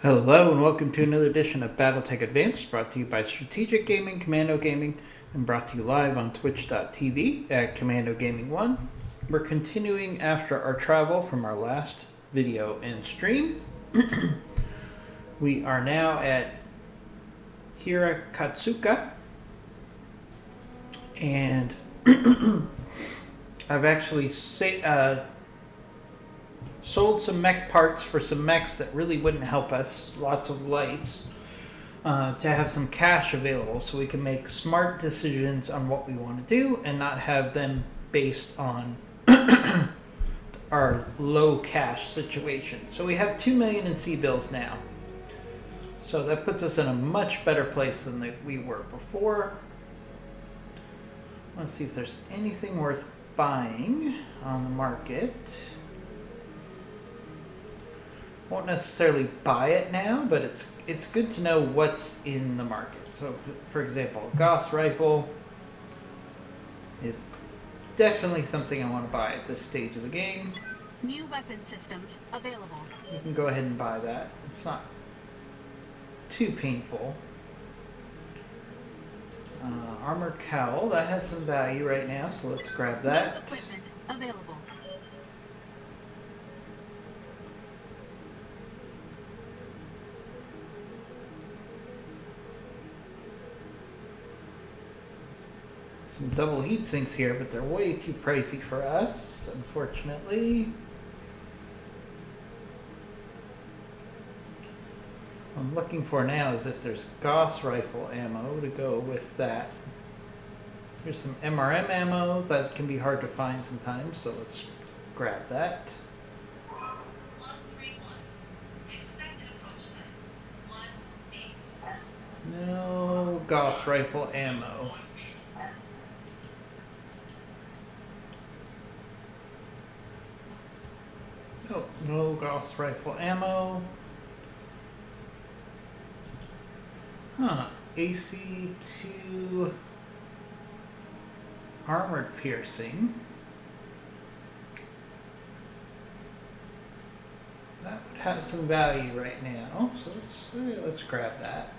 Hello and welcome to another edition of Battletech Advanced, brought to you by Strategic Gaming, Commando Gaming, and brought to you live on twitch.tv at Commando Gaming 1. We're continuing after our travel from our last video and stream. We are now at Hirakatsuka, and I've actually sold some mech parts for some mechs that really wouldn't help us, lots of lights, to have some cash available so we can make smart decisions on what we want to do and not have them based on our low cash situation. So we have 2 million in C-bills now. So that puts us in a much better place than we were before. Let's see if there's anything worth buying on the market. Won't necessarily buy it now, but it's good to know what's in the market. So, for example, a Gauss rifle is definitely something I want to buy at this stage of the game. New weapon systems available. You can go ahead and buy that. It's not too painful. Armored cowl, that has some value right now, so let's grab that. New equipment available. Some double heat sinks here, but they're way too pricey for us, unfortunately. What I'm looking for now is if there's Gauss rifle ammo to go with that. Here's some MRM ammo that can be hard to find sometimes, so let's grab that. No Gauss rifle ammo. Oh, no Gauss rifle ammo. AC2 armored piercing. That would have some value right now, so let's grab that.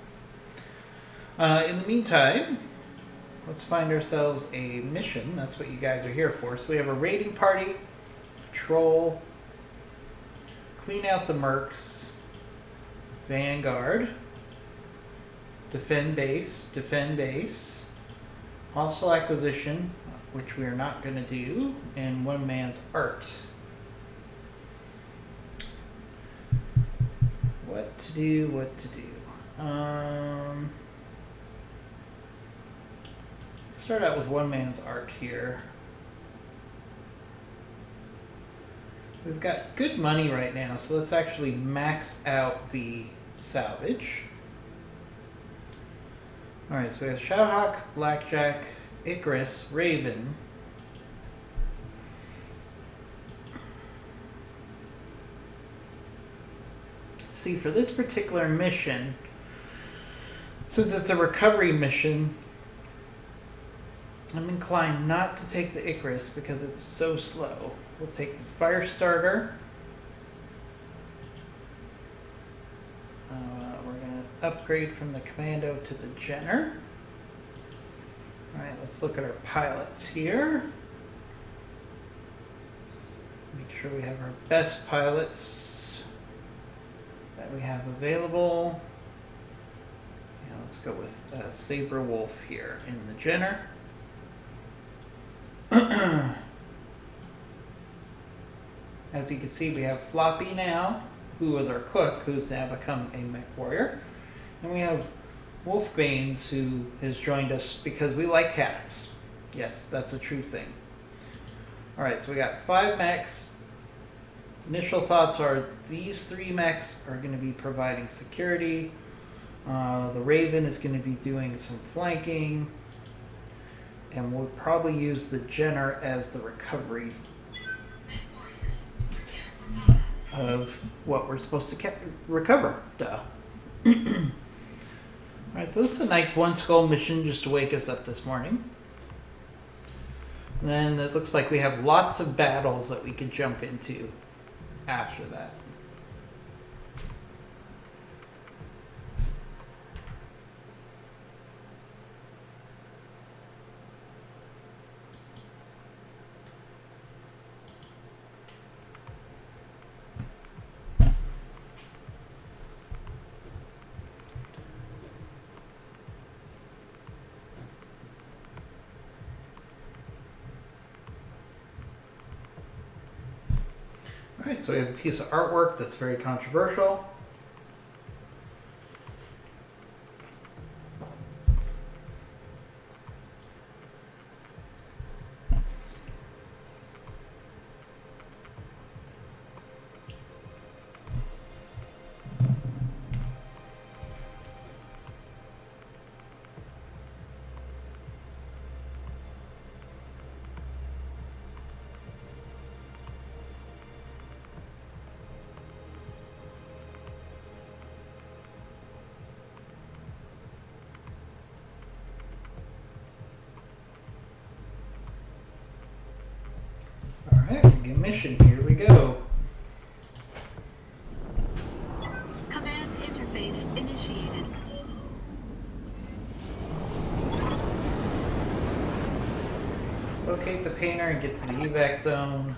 In the meantime, let's find ourselves a mission. That's what you guys are here for. So we have a raiding party, patrol, clean out the mercs, vanguard, defend base, hostile acquisition, which we are not going to do, and one man's art. What to do. Let's start out with one man's art here. We've got good money right now, so let's actually max out the salvage. Alright, so we have Shadowhawk, Blackjack, Icarus, Raven. See, for this particular mission, since it's a recovery mission, I'm inclined not to take the Icarus because it's so slow. We'll take the fire starter. We're going to upgrade from the commando to the Jenner. Alright, let's look at our pilots here. Make sure we have our best pilots that we have available. Yeah, let's go with Saber Wolf here in the Jenner. As you can see, we have Floppy now, who was our cook, who's now become a mech warrior. And we have Wolfbanes, who has joined us because we like cats. Yes, that's a true thing. Alright, so we got 5 mechs. Initial thoughts are these 3 mechs are going to be providing security. The Raven is going to be doing some flanking. And we'll probably use the Jenner as the recovery of what we're supposed to recover. Duh. Alright, so this is a nice one skull mission just to wake us up this morning. And then it looks like we have lots of battles that we could jump into after that. Alright, so we have a piece of artwork that's very controversial. Alright, begin mission. Here we go. Command interface initiated. Locate the painter and get to the evac zone.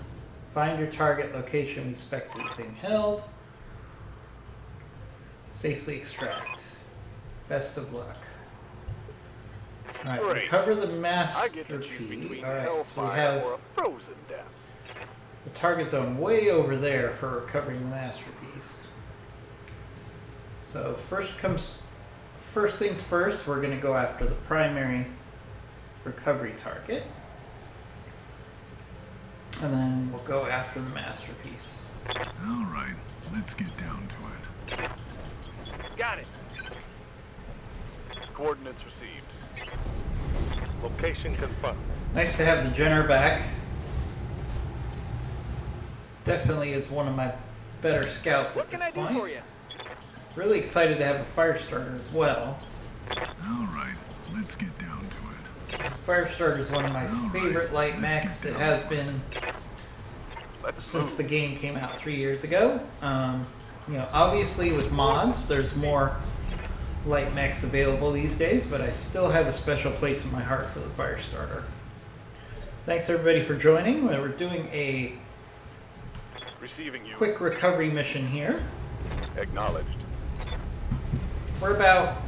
Find your target location we suspect is being held. Safely extract. Best of luck. Alright, Great. recover the I master get to choose key. between Alright, so we hellfire have or a frozen death. the target zone way over there for recovering the masterpiece. So first things first, we're going to go after the primary recovery target. And then we'll go after the masterpiece. All right, let's get down to it. Got it. Coordinates received. Location confirmed. Nice to have the Jenner back. Definitely is one of my better scouts What at can this I do point. for you? Really excited to have a fire starter as well. All right, let's get down to it. Fire starter is one of my favorite light mechs. It has been Let's since move. the game came out 3 years ago. You know, obviously with mods, there's more light mechs available these days, but I still have a special place in my heart for the fire starter. Thanks everybody for joining. We're doing a Receiving you. quick recovery mission here. Acknowledged. We're about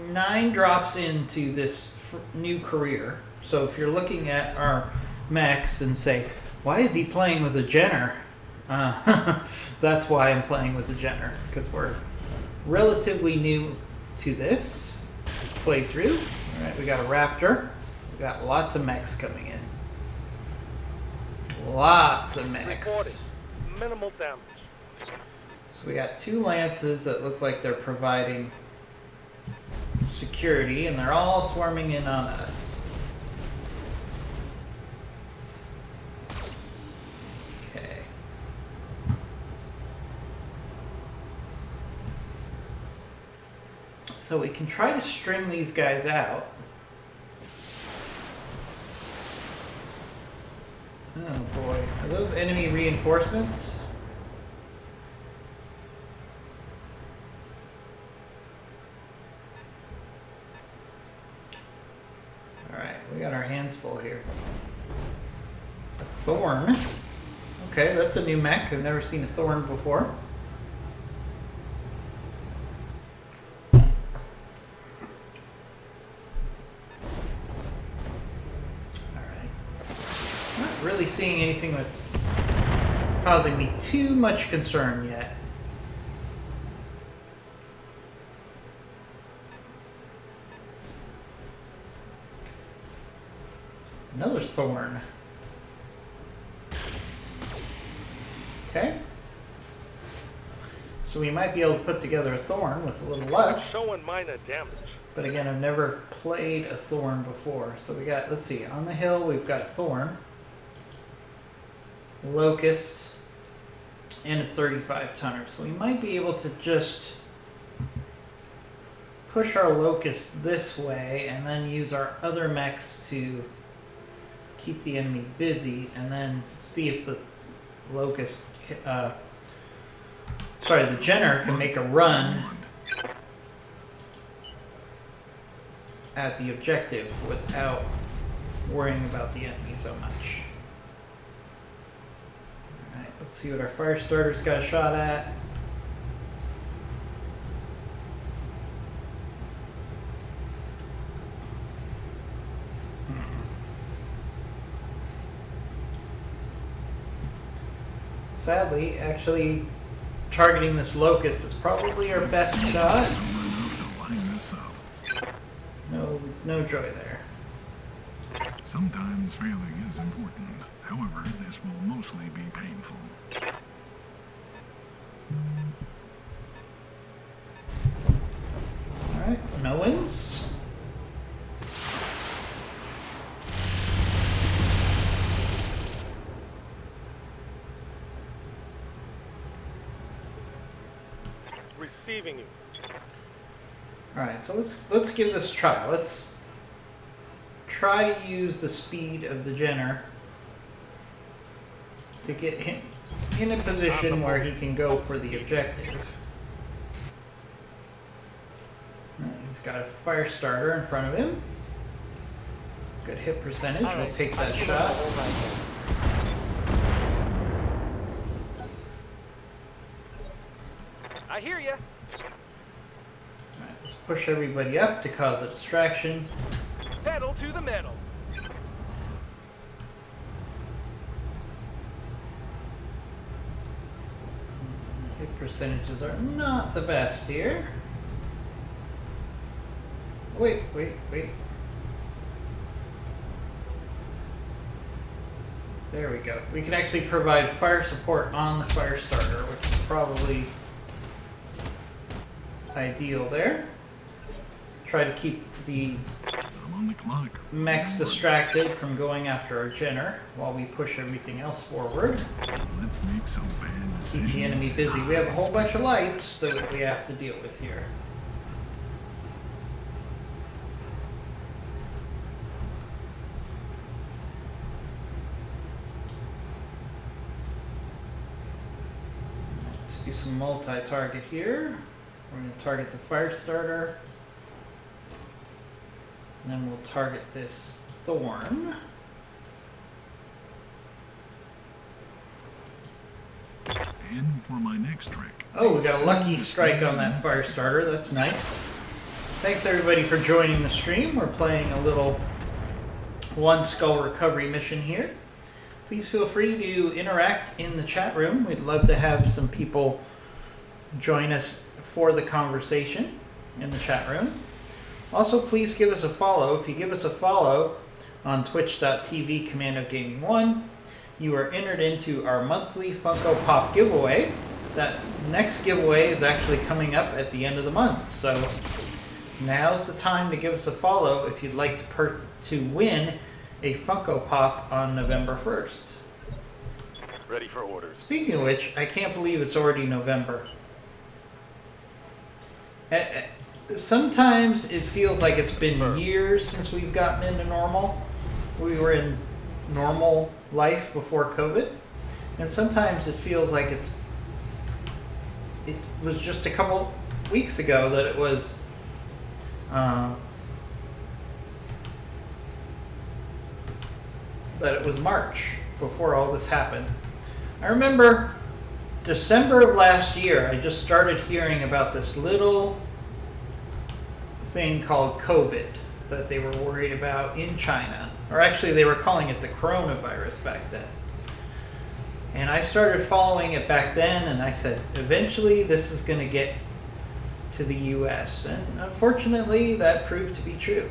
9 drops into this new career. So if you're looking at our mechs and say, why is he playing with a Jenner? That's why I'm playing with a Jenner, because we're relatively new to this playthrough. All right, we got a Raptor. We got lots of mechs coming in. Lots of mechs. Reporting. Minimal damage. So we got 2 Lances that look like they're providing security, and they're all swarming in on us. Okay. So we can try to string these guys out. Oh boy, are those enemy reinforcements? Alright, we got our hands full here. A Thorn. Okay, that's a new mech. I've never seen a Thorn before. Alright. Not really seeing anything that's causing me too much concern yet. Another Thorn. Okay. So we might be able to put together a Thorn with a little luck. Showing minor damage. But again, I've never played a Thorn before. So we got, let's see, on the hill we've got a Thorn, Locust, and a 35 tonner. So we might be able to just push our Locust this way and then use our other mechs to keep the enemy busy, and then see if the Locust, the Jenner can make a run at the objective without worrying about the enemy so much. Alright, let's see what our fire starter's got a shot at. Sadly, actually targeting this locust is probably our best shot. Someone enough to line this up. No joy there. Sometimes failing is important. However, this will mostly be painful. Alright, no wins. Receiving you. Alright, so let's give this a try. Let's try to use the speed of the Jenner to get him in a position where he can go for the objective. Alright, he's got a fire starter in front of him. Good hit percentage. We'll take that shot. I hear ya. Alright, let's push everybody up to cause a distraction. Pedal to the metal. Hit percentages are not the best here. Wait. There we go. We can actually provide fire support on the fire starter, which is probably ideal there. Try to keep the I'm on the clock. mechs distracted from going after our Jenner while we push everything else forward. Let's make some bad Keep decisions. the enemy busy. We have a whole bunch of lights that we have to deal with here. Let's do some multi-target here. We're going to target the fire starter. And then we'll target this thorn. And for my next trick. Oh, we got a lucky strike on that fire starter. That's nice. Thanks everybody for joining the stream. We're playing a little one skull recovery mission here. Please feel free to interact in the chat room. We'd love to have some people join us for the conversation in the chat room. Also, please give us a follow. If you give us a follow on twitch.tv Commando Gaming 1, you are entered into our monthly Funko Pop giveaway. That next giveaway is actually coming up at the end of the month, so now's the time to give us a follow if you'd like to win a Funko Pop on November 1st. Ready for orders. Speaking of which, I can't believe it's already November. Sometimes it feels like it's been years since we've gotten into normal. We were in normal life before COVID. And sometimes it feels like it was just a couple weeks ago that it was March before all this happened. I remember December of last year, I just started hearing about this little thing called COVID that they were worried about in China. Or actually, they were calling it the coronavirus back then. And I started following it back then, and I said, eventually this is going to get to the US. And unfortunately, that proved to be true.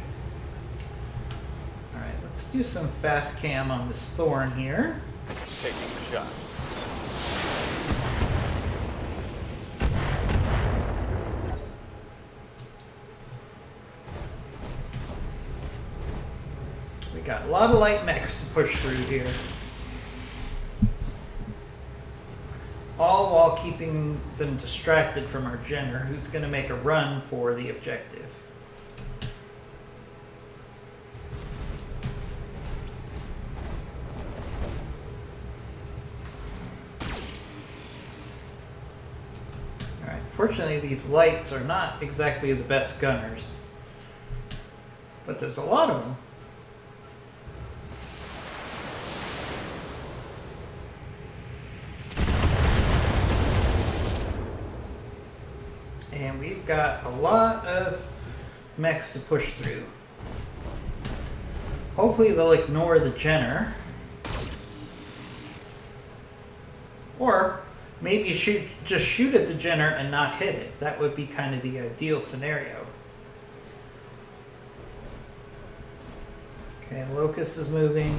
Alright, let's do some fast cam on this thorn here. Taking the shot. We got a lot of light mechs to push through here. All while keeping them distracted from our Jenner, who's going to make a run for the objective. Alright, fortunately these lights are not exactly the best gunners. But there's a lot of them. And we've got a lot of mechs to push through. Hopefully they'll ignore the Jenner. Or maybe just shoot at the Jenner and not hit it. That would be kind of the ideal scenario. Okay, Locust is moving.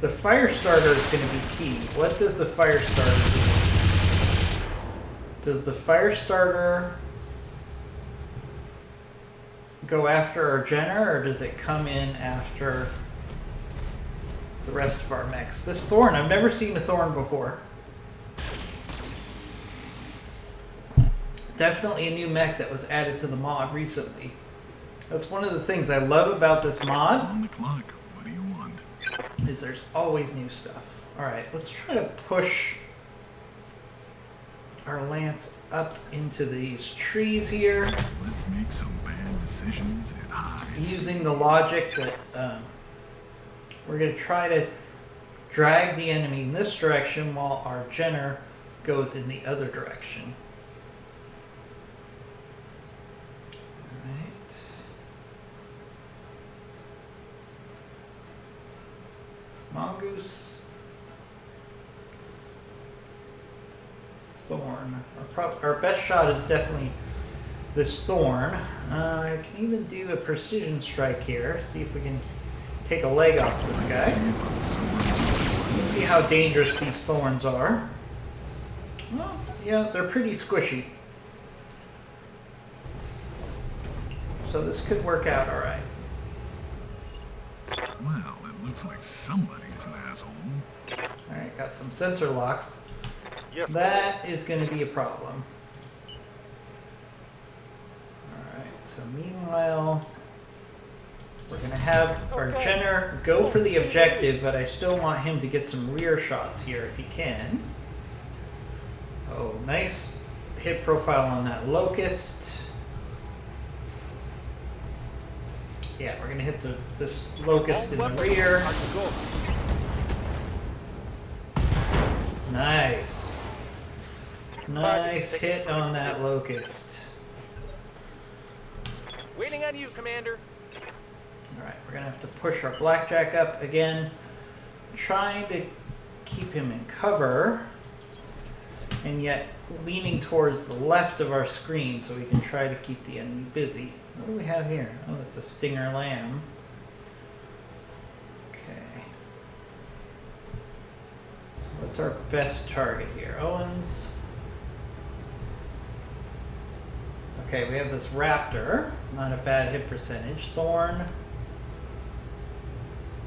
The fire starter is going to be key. What does the fire starter do? Does the fire starter go after our Jenner, or does it come in after the rest of our mechs? This Thorn, I've never seen a Thorn before. Definitely a new mech that was added to the mod recently. That's one of the things I love about this mod. On the clock. What do you want? Is there's always new stuff. Alright, let's try to push our Lance up into these trees here. Let's make some bad decisions and hide. Using the logic that we're going to try to drag the enemy in this direction while our Jenner goes in the other direction. Alright. Mongoose. Thorn. Our best shot is definitely this Thorn. I can even do a precision strike here. See if we can take a leg off this guy. Let's see how dangerous these Thorns are. Well, yeah, they're pretty squishy. So this could work out alright. Well, it looks like somebody's an asshole. Alright, got some sensor locks. Yes, That is going to be a problem. Alright, so meanwhile, we're going to have our Jenner go for the objective, but I still want him to get some rear shots here if he can. Oh, nice hit profile on that Locust. Yeah, we're going to hit this Locust in the rear. Nice. Nice hit on that Locust. Waiting on you, Commander. Alright, we're going to have to push our Blackjack up again. Trying to keep him in cover, and yet leaning towards the left of our screen so we can try to keep the enemy busy. What do we have here? Oh, that's a Stinger Lamb. Okay. What's our best target here? Owens. Okay, we have this Raptor. Not a bad hit percentage. Thorn.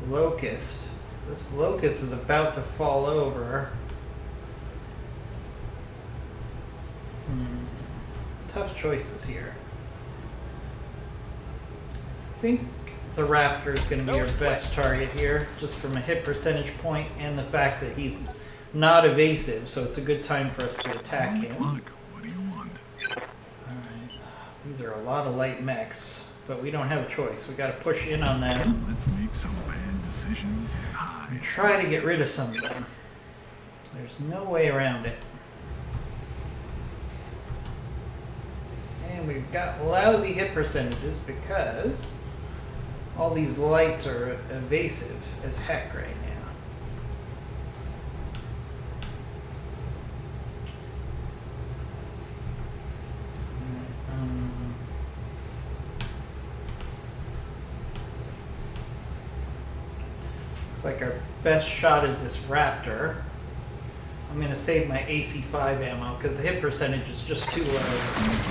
Locust. This Locust is about to fall over. Tough choices here. I think the Raptor is going to be our best target here, just from a hit percentage point and the fact that he's not evasive, so it's a good time for us to attack On the him. clock. What do you want? Alright, these are a lot of light mechs, but we don't have a choice. We got to push in on them Let's make some bad decisions and hide. and try to get rid of some of them. There's no way around it. And we've got lousy hit percentages because all these lights are evasive as heck right now. Looks like our best shot is this Raptor. I'm going to save my AC5 ammo because the hit percentage is just too low.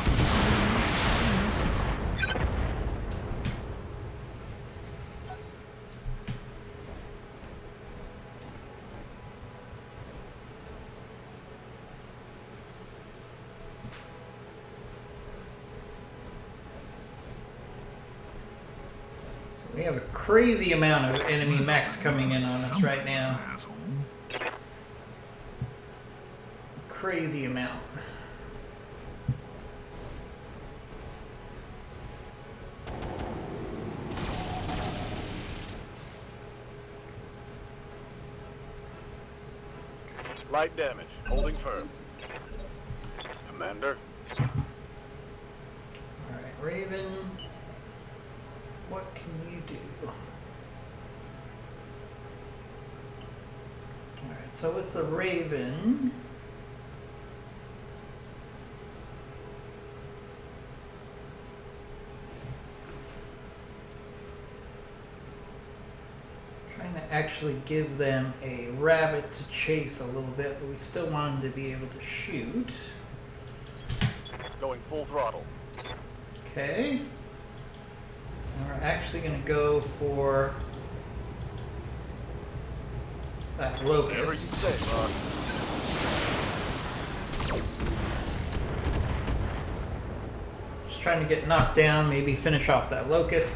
We have a crazy amount of enemy mechs coming in on us right now. Asshole. Crazy amount. Light damage. Holding firm. Commander. Alright, Raven. What can you do? Alright, so with the Raven, actually give them a rabbit to chase a little bit, but we still want them to be able to shoot. Going full throttle. Okay. And we're actually going to go for that Whatever you locust. say, boss. Just trying to get knocked down, maybe finish off that locust.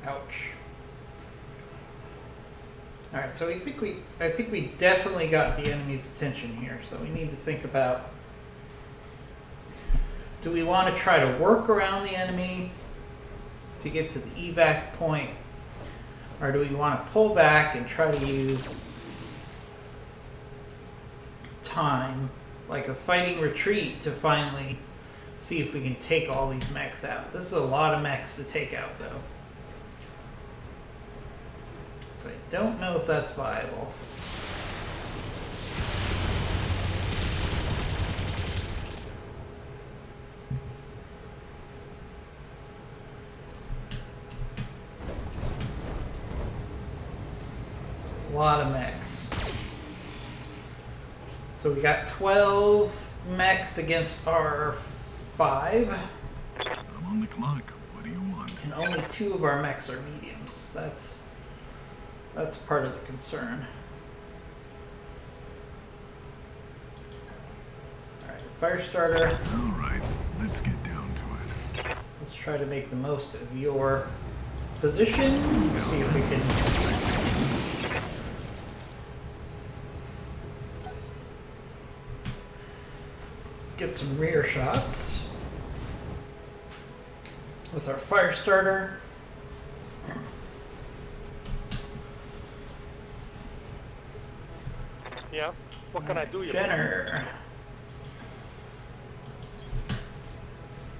Ouch. All right, so I think we definitely got the enemy's attention here. So we need to think about: do we want to try to work around the enemy to get to the evac point, or do we want to pull back and try to use time, like a fighting retreat, to finally see if we can take all these mechs out? This is a lot of mechs to take out, though. So I don't know if that's viable. It's a lot of mechs. So we got 12 mechs against our 5. I'm on the clock. What do you want? And only 2 of our mechs are mediums. That's part of the concern. Alright, fire starter. Alright, let's get down to it. Let's try to make the most of your position. See if we can get some rear shots with our fire starter. Yeah? What can I do you for? Jenner.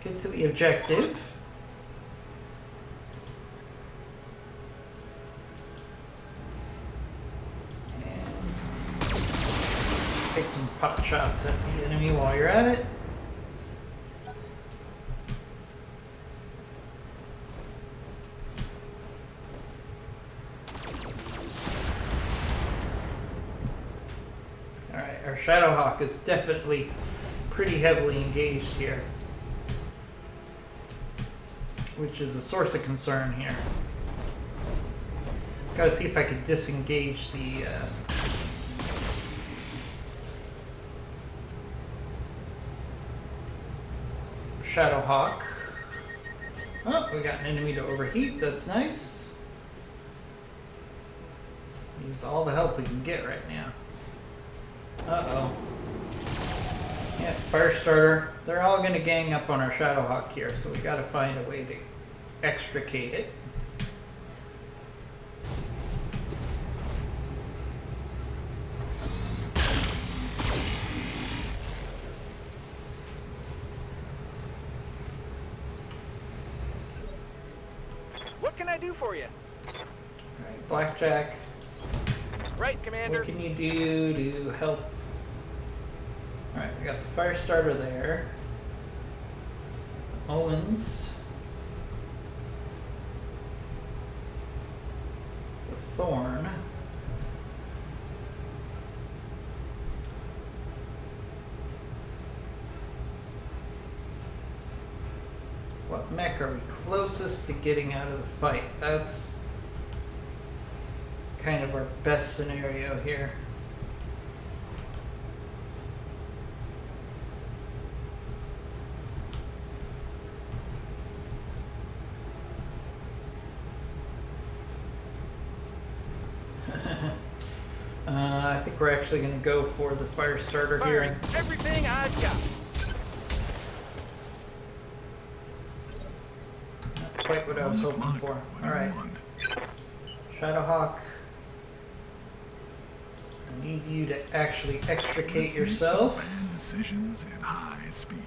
Get to the objective. And take some pot shots at the enemy while you're at it. Our Shadowhawk is definitely pretty heavily engaged here, which is a source of concern here. Gotta see if I could disengage the Shadowhawk. Oh, we got an enemy to overheat. That's nice. Use all the help we can get right now. Uh-oh. Yeah, fire starter. They're all going to gang up on our Shadowhawk here, so we got to find a way to extricate it. What can I do for you? Alright, Blackjack. Right, Commander. What can you do to help? Alright, we got the fire starter there. Owens. The Thorn. What mech are we closest to getting out of the fight? That's kind of our best scenario here. I think we're actually going to go for the fire starter Firing here. everything I've got. Not quite what I was hoping for. What do you Alright, want? Shadowhawk. I need you to actually extricate Let's make some yourself. bad decisions at high speed.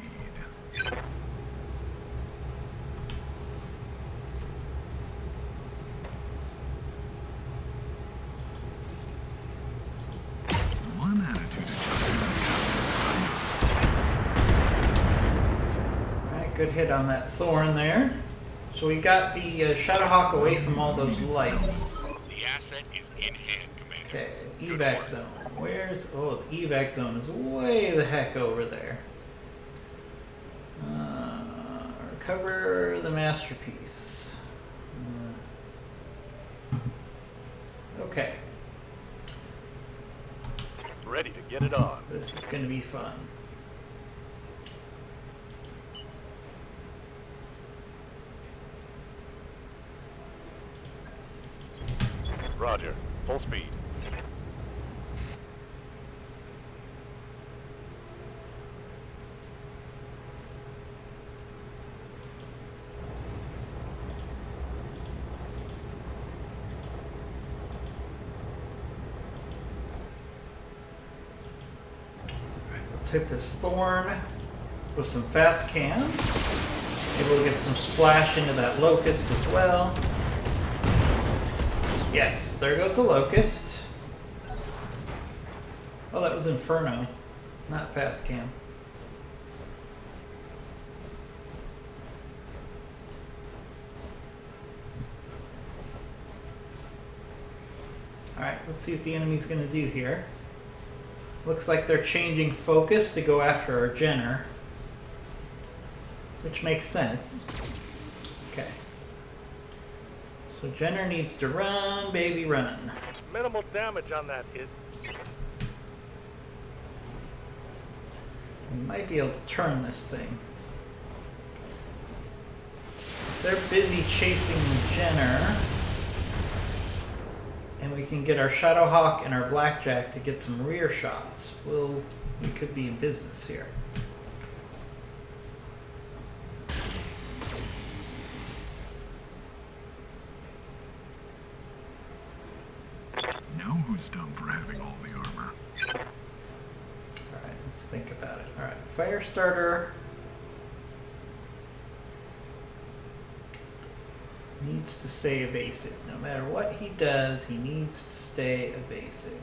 good hit on that thorn there. So we got the Shadowhawk away from all those lights. The asset is in hand, Commander. Okay, Good evac work. zone. Where's... Oh, the evac zone is way the heck over there. Recover the masterpiece. Okay, Ready to get it on. this is going to be fun. Roger. Full speed. Let's hit this thorn with some fast cam. Maybe we'll get some splash into that locust as well. Yes, there goes the locust. Oh, that was Inferno, not fast cam. Alright, let's see what the enemy's going to do here. Looks like they're changing focus to go after our Jenner, which makes sense. Okay. So Jenner needs to run, baby, run. Minimal damage on that hit. We might be able to turn this thing. If they're busy chasing the Jenner, and we can get our Shadowhawk and our Blackjack to get some rear shots, we could be in business here. Now who's dumb for having all the armor? Alright, let's think about it. Alright, Firestarter needs to stay evasive. No matter what he does, he needs to stay evasive.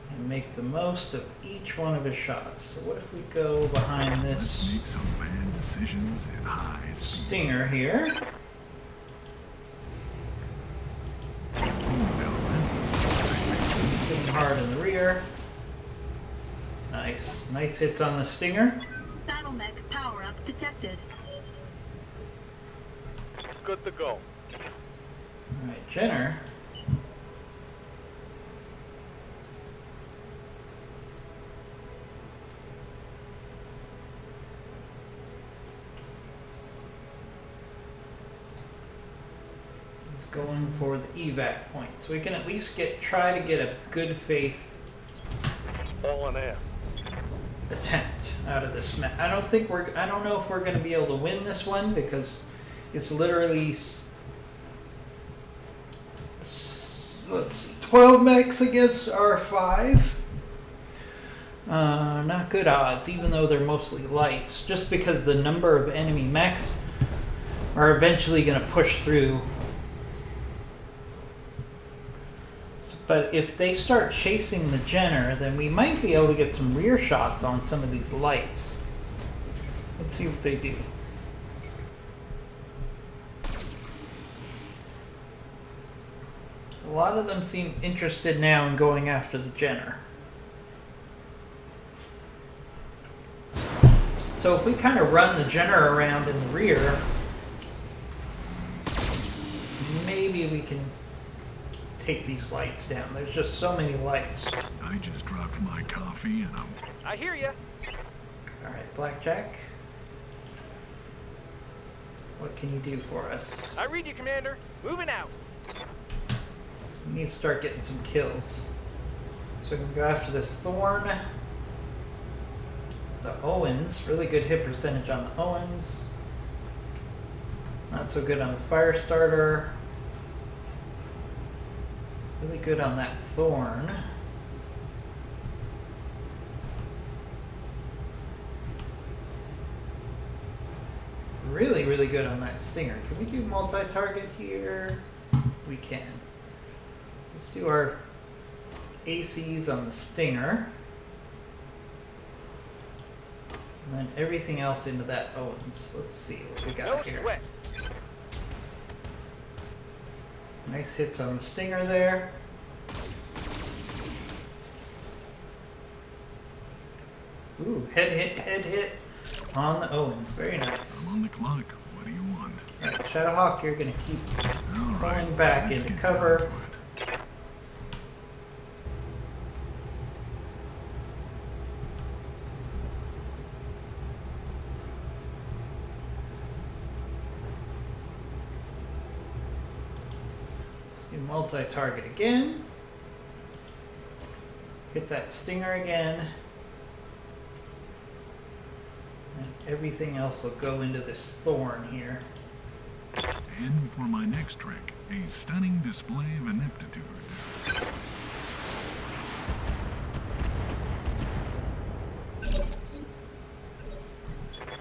And make the most of each one of his shots. So what if we go behind Let's this make some bad decisions at high speed. stinger here? Now that's Hitting hard in the rear. Nice. Nice hits on the stinger. Battle mech power-up detected. Good to go. Alright, Jenner. He's going for the evac point. So we can at least try to get a good faith All in air. attempt out of this match. I don't know if we're going to be able to win this one because it's literally let's see, 12 mechs against our 5. Not good odds, even though they're mostly lights, just because the number of enemy mechs are eventually going to push through. But if they start chasing the Jenner, then we might be able to get some rear shots on some of these lights. Let's see what they do. A lot of them seem interested now in going after the Jenner. So if we kind of run the Jenner around in the rear, maybe we can take these lights down. There's just so many lights. I just dropped my coffee and I'm... I hear ya. Alright, Blackjack. What can you do for us? I read you, Commander. Moving out. We need to start getting some kills. So we can go after this Thorn. The Owens. Really good hit percentage on the Owens. Not so good on the Firestarter. Really good on that Thorn. Really, really good on that Stinger. Can we do multi-target here? We can. Let's do our ACs on the Stinger. And then everything else into that Owens. Let's see what we got No here. sweat. Nice hits on the Stinger there. Ooh, head hit on the Owens. Very nice. I'm on the clock. What do you want? Alright, Shadowhawk, you're gonna keep All right, pulling back let's into get cover. down to it. Let's do multi-target again. Hit that Stinger again. And everything else will go into this Thorn here. And for my next trick, a stunning display of ineptitude.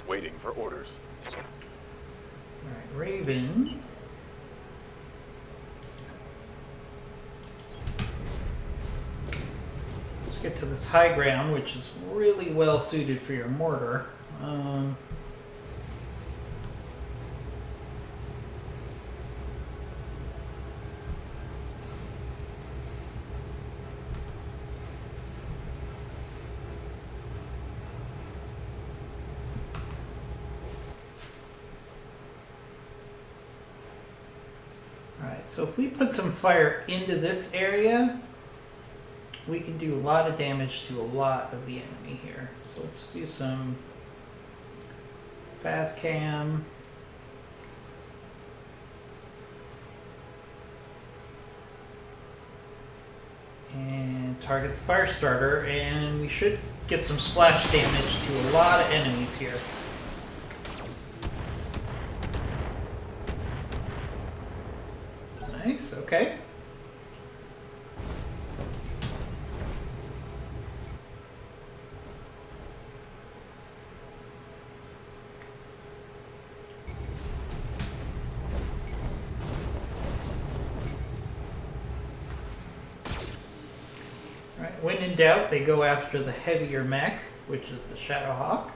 Waiting for orders. Alright, Raven. Let's get to this high ground, which is really well suited for your mortar. Alright, so if we put some fire into this area, we can do a lot of damage to a lot of the enemy here. So let's do some fast cam. And target the fire starter, and we should get some splash damage to a lot of enemies here. Nice, okay. Alright, when in doubt, they go after the heavier mech, which is the Shadowhawk.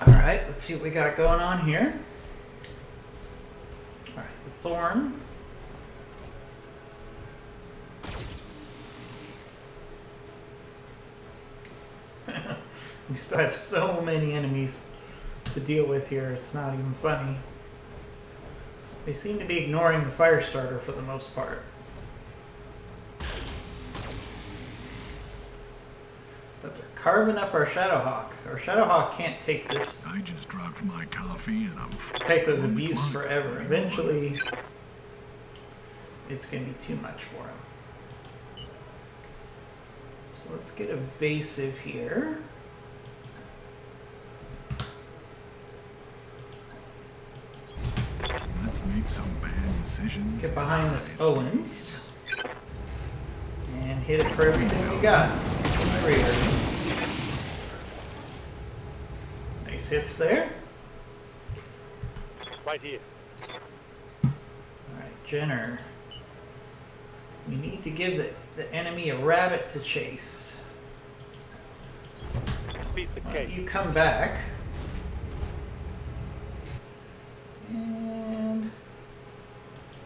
Alright, let's see what we got going on here. Alright, the Thorn. We still have so many enemies to deal with here, it's not even funny. They seem to be ignoring the fire starter for the most part. But they're carving up our Shadowhawk. Our Shadowhawk can't take this I just dropped my coffee and I'm type of on the abuse clock. forever. What do you want? Eventually, it's going to be too much for him. So let's get evasive here. Let's make some bad decisions. Get behind this Honest. Owens. And hit it for everything we got. Greater. Nice hits there. Right here. Alright, Jenner. We need to give the enemy a rabbit to chase. Piece of Why don't cake. you come back. And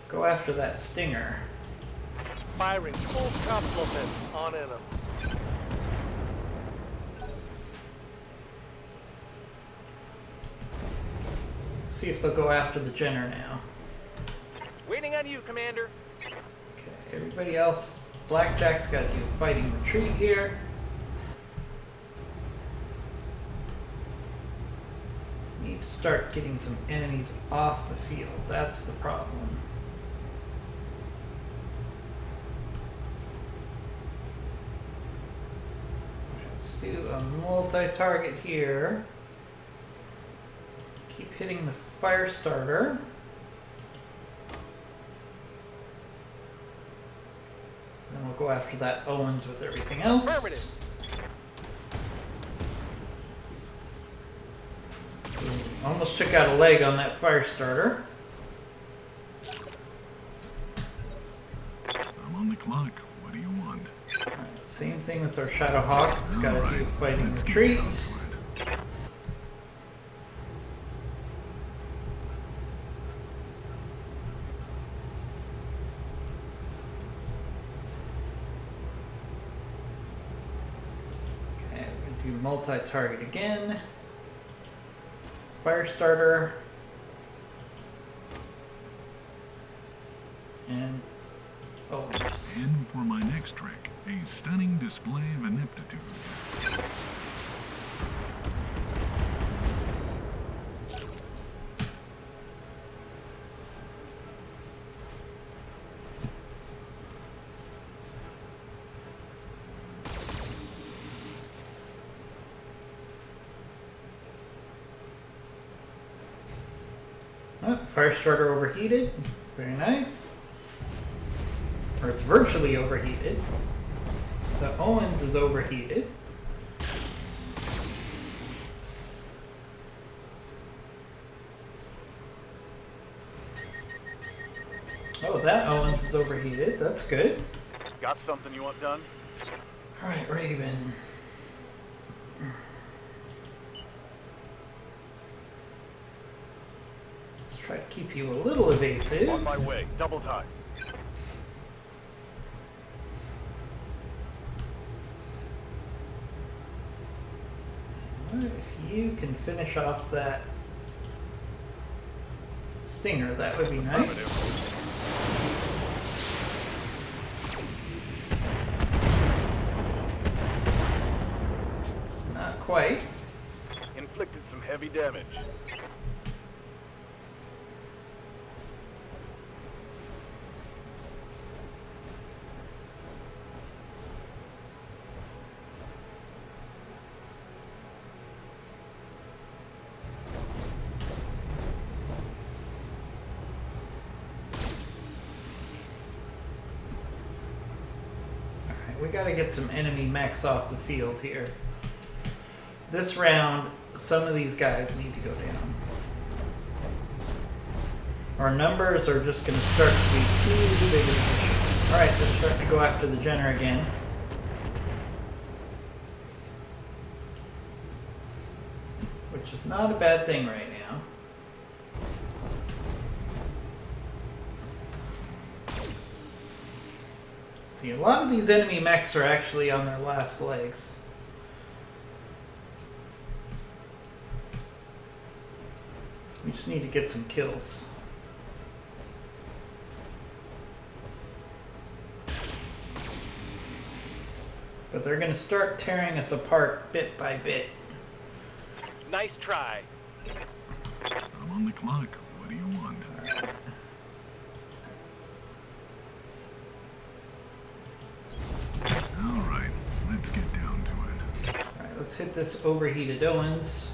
go after that Stinger. Firing full complement on enemy. See if they'll go after the Jenner now. Waiting on you, Commander. Okay, everybody else. Blackjack's got to do a fighting retreat here. Need to start getting some enemies off the field. That's the problem. Let's do a multi-target here. Keep hitting the fire starter. Then we'll go after that Owens with everything else. Affirmative. Almost took out a leg on that fire starter. I'm on the clock. What do you want? Same thing with our Shadow Hawk. It's got to Alright, do fighting let's get retreat. down to it. Okay, we're going to do multi-target again. Fire starter. And Owens. And for my next trick, a stunning display of ineptitude. Oh, fire starter overheated. Very nice. Or it's virtually overheated. The Owens is overheated. Oh, that Owens is overheated. That's good. Got something you want done? Alright, Raven. Let's try to keep you a little evasive. On my way. Double time. If you can finish off that stinger, that would be nice. Not quite. Inflicted some heavy damage. We gotta get some enemy mechs off the field here. This round, some of these guys need to go down. Our numbers are just gonna start to be too big of an issue. Alright, let's start to go after the Jenner again. Which is not a bad thing right now. See, a lot of these enemy mechs are actually on their last legs. We just need to get some kills. But they're going to start tearing us apart bit by bit. Nice try. I'm on the clock. What do you want? Alright. Alright, let's get down to it. Alright, let's hit this overheated Owens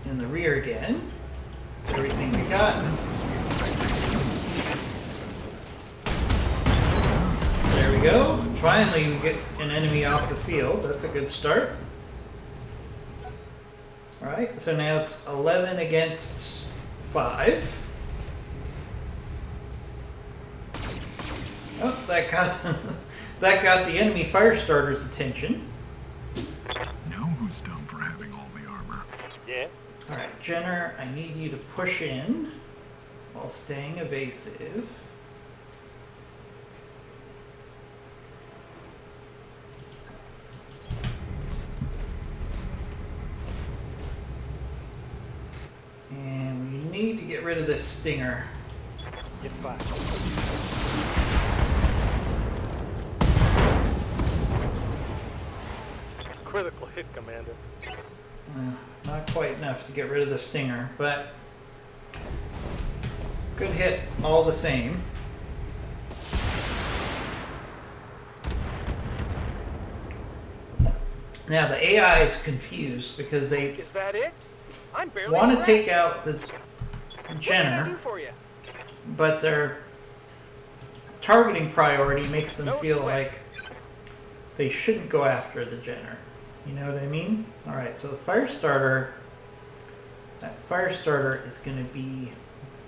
in the rear again. Everything we got. There we go. Finally, we get an enemy off the field. That's a good start. Alright, so now it's 11 against 5. Oh, that got that got the enemy fire starter's attention. Now who's dumb for having all the armor? Yeah. Alright, Jenner, I need you to push in while staying evasive. And we need to get rid of this stinger. Get fired. Critical hit, Commander. Not quite enough to get rid of the stinger, but good hit all the same. Now the AI is confused because they Is that it? I'm barely want to correct. take out the What can I do Jenner, for you? but they're targeting priority makes them No feel sweat. like they shouldn't go after the Jenner. You know what I mean? Alright, so the fire starter, that fire starter is going to be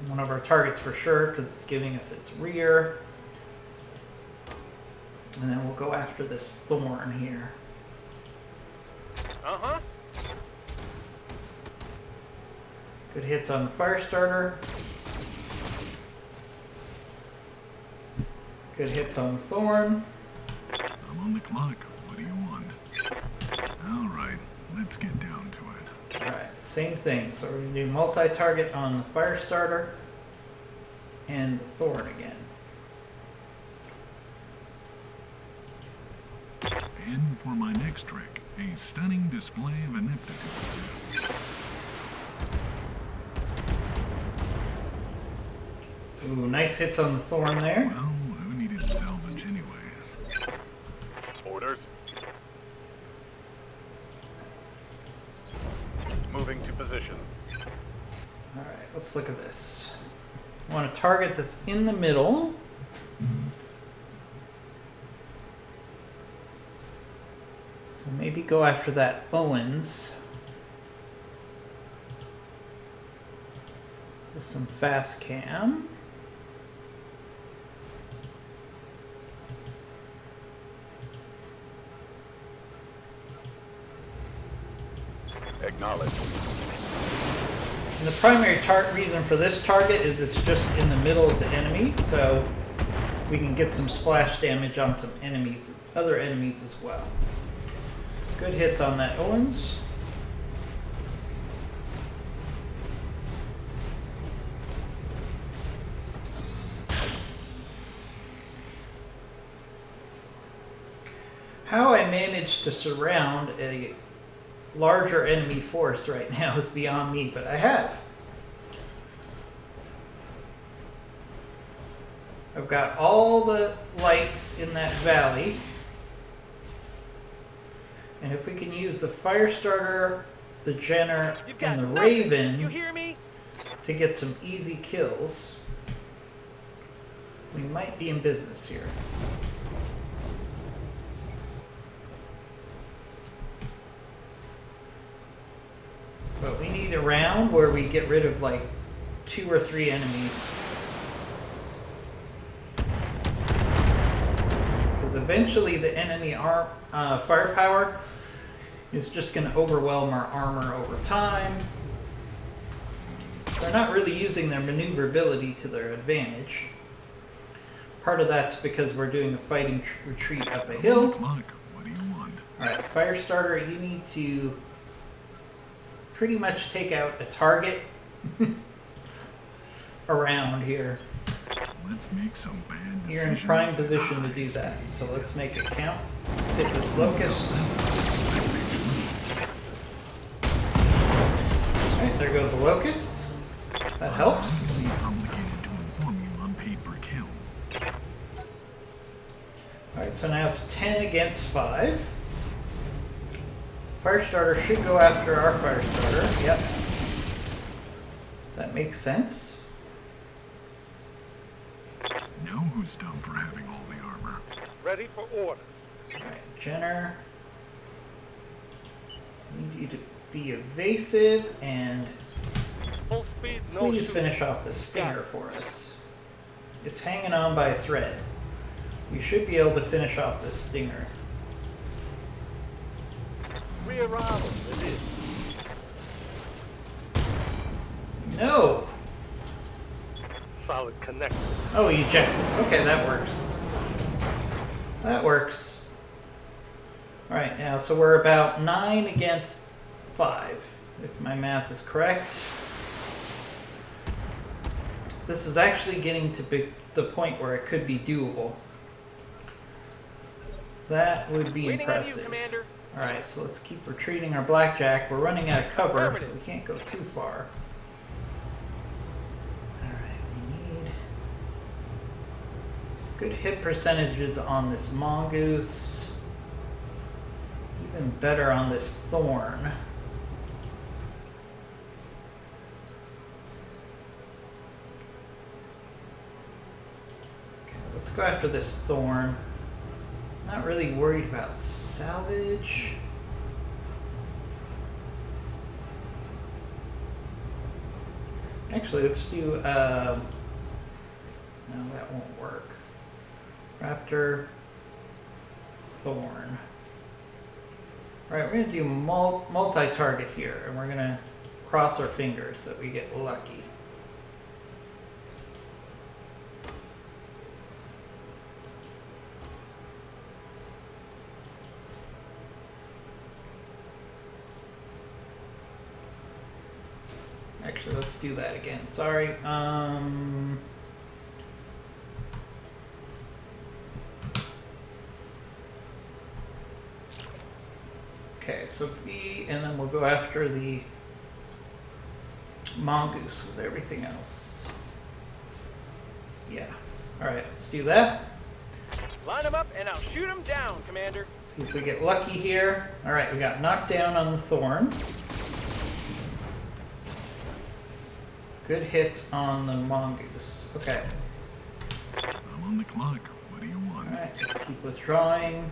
one of our targets for sure because it's giving us its rear. And then we'll go after this thorn here. Uh-huh. Good hits on the fire starter. Good hits on the thorn. I'm on the clock. What do you want? All right, let's get down to it. Alright, same thing. So we're going to do multi-target on the fire starter and the thorn again. And for my next trick, a stunning display of ineptitude. Ooh, nice hits on the thorn there. Well, who needed salvage anyways? Orders. Moving to position. Alright, let's look at this. I want to target this in the middle. So maybe go after that Owens. With some fast cam. Acknowledge. And the primary reason for this target is it's just in the middle of the enemy, so we can get some splash damage on some enemies, other enemies as well. Good hits on that Owens. How I managed to surround a larger enemy force right now is beyond me, but I have. I've got all the lights in that valley. And if we can use the fire starter, the Jenner, You've got and the nothing. Raven You hear me? to get some easy kills, we might be in business here. But we need a round where we get rid of like 2 or 3 enemies. Because eventually the enemy firepower is just going to overwhelm our armor over time. They're not really using their maneuverability to their advantage. Part of that's because we're doing a fighting retreat up a On the hill. clock. What do you want? Alright, fire starter, you need to pretty much take out a target around here. Let's make some bad decisions. You're in prime position to do that, so let's make it count. Let's hit this locust. Alright, there goes the locust. That helps. I'm obligated to inform you I'm paid per kill. Alright, so now it's 10 against 5. Fire starter should go after our fire starter. Yep. That makes sense. Now who's dumb for having all the armor? Ready for orders. Alright, Jenner. Need you to be evasive and Full speed, no please shooting. finish off this stinger for us. It's hanging on by a thread. We should be able to finish off this stinger. Rear armor, it is. No! Solid connector. Oh, ejected. Okay, that works. That works. Alright, now, so we're about 9 against 5, if my math is correct. This is actually getting to the point where it could be doable. That would be Waiting on you, impressive. Commander. Alright, so let's keep retreating our blackjack. We're running out of cover, so we can't go too far. Alright, we need good hit percentages on this mongoose. Even better on this thorn. Okay, let's go after this thorn. Not really worried about salvage. Actually, let's do, no, that won't work. Raptor, thorn. Alright, we're going to do multi-target here, and we're going to cross our fingers that we get lucky. Actually, let's do that again. Sorry. Okay, so B, and then we'll go after the mongoose with everything else. Yeah. Alright, let's do that. Line them up and I'll shoot them down, Commander. See if we get lucky here. Alright, we got knocked down on the thorn. Good hits on the mongoose. Okay. I'm on the clock. What do you want? Alright, let's keep withdrawing.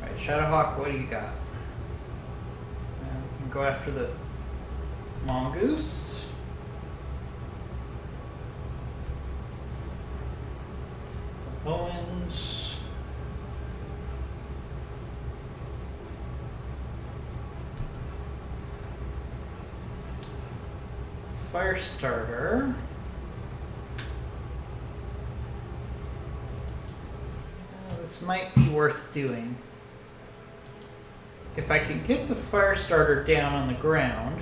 Alright, Shadowhawk, what do you got? We can go after the mongoose. The Owens. Firestarter. This might be worth doing. If I can get the Firestarter down on the ground.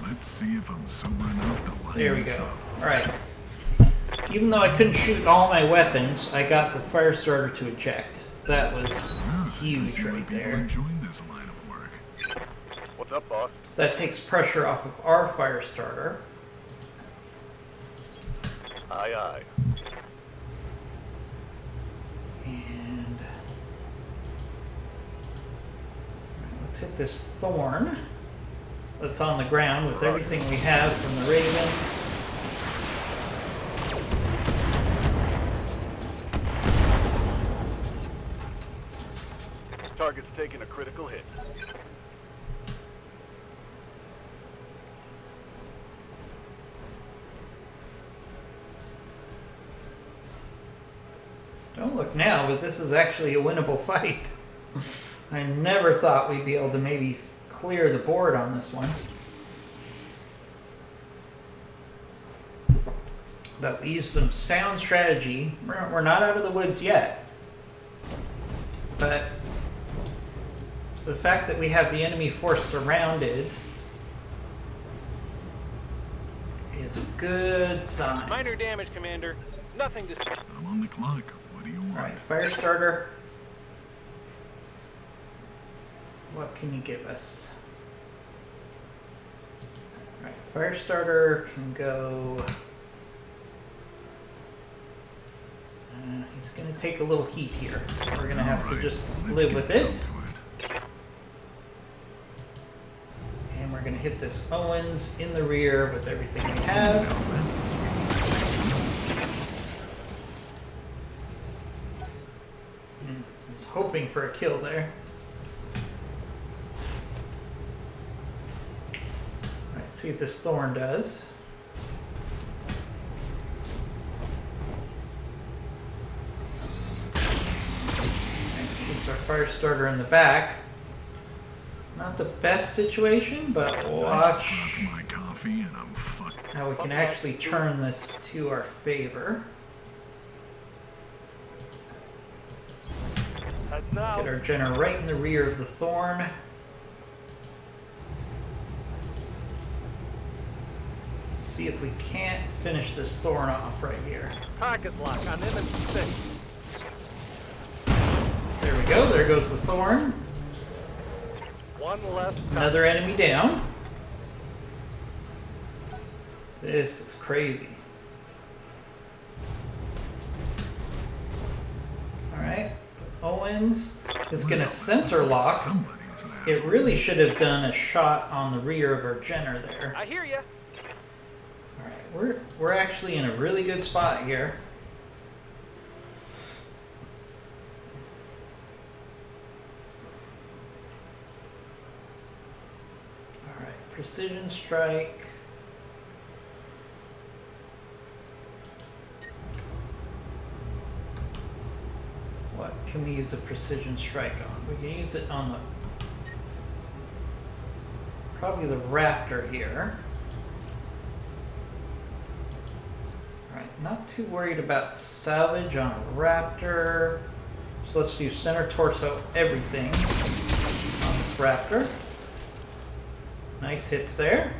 Let's see if I'm sober enough to line There we this go. up. Alright. Even though I couldn't shoot all my weapons, I got the Firestarter to eject. That was huge I see why right people there. enjoy this line of work. What's up, boss? That takes pressure off of our Firestarter. Aye, aye. And let's hit this thorn that's on the ground with everything we have from the Raven. Target's taking a critical hit. Don't look now, but this is actually a winnable fight. I never thought we'd be able to maybe clear the board on this one. But we used some sound strategy. We're not out of the woods yet. But the fact that we have the enemy force surrounded is a good sign. Minor damage, Commander. Nothing to... I'm on the clock. What do you want? Alright, Firestarter. What can you give us? Alright, Firestarter can go... he's going to take a little heat here. We're going to have to Alright, just let's live get with down it. to it. And we're going to hit this Owens in the rear with everything we have. Now that's a sweet I was hoping for a kill there. Alright, see what this thorn does. And shoots our Firestarter in the back. Not the best situation, but watch Fuck my coffee and I'm fucked. how we can actually turn this to our favor. Heads Get out. our Jenner right in the rear of the thorn. See if we can't finish this thorn off right here. Target lock on enemy six. There we go. There goes the thorn. One less. Another enemy down. This is crazy. Alright. Owens is going to sensor lock. Somebody's there. It really should have done a shot on the rear of our Jenner there. I hear ya. Alright, we're actually in a really good spot here. All right, precision strike. What can we use a precision strike on? We can use it on the probably the Raptor here. Alright, not too worried about salvage on a Raptor. So let's do center torso everything on this Raptor. Nice hits there.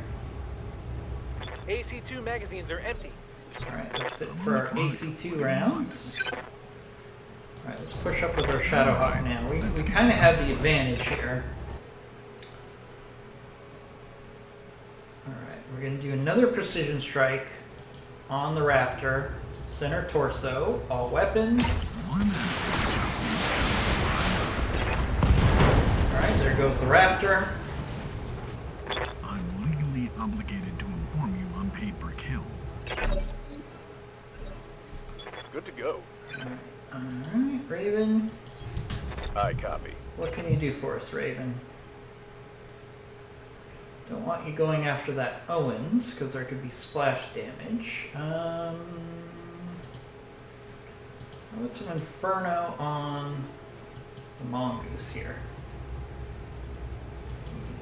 AC2 magazines are empty. Alright, that's it for our AC2 rounds. Alright, let's push up with our Shadowhawk now. We kind of have the advantage here. Alright, we're going to do another precision strike on the Raptor. Center torso, all weapons. Alright, there goes the Raptor. I'm legally obligated to inform you I'm paid per kill. Good to go. Alright, Raven. I copy. What can you do for us, Raven? Don't want you going after that Owens, because there could be splash damage. How about some Inferno on the Mongoose here?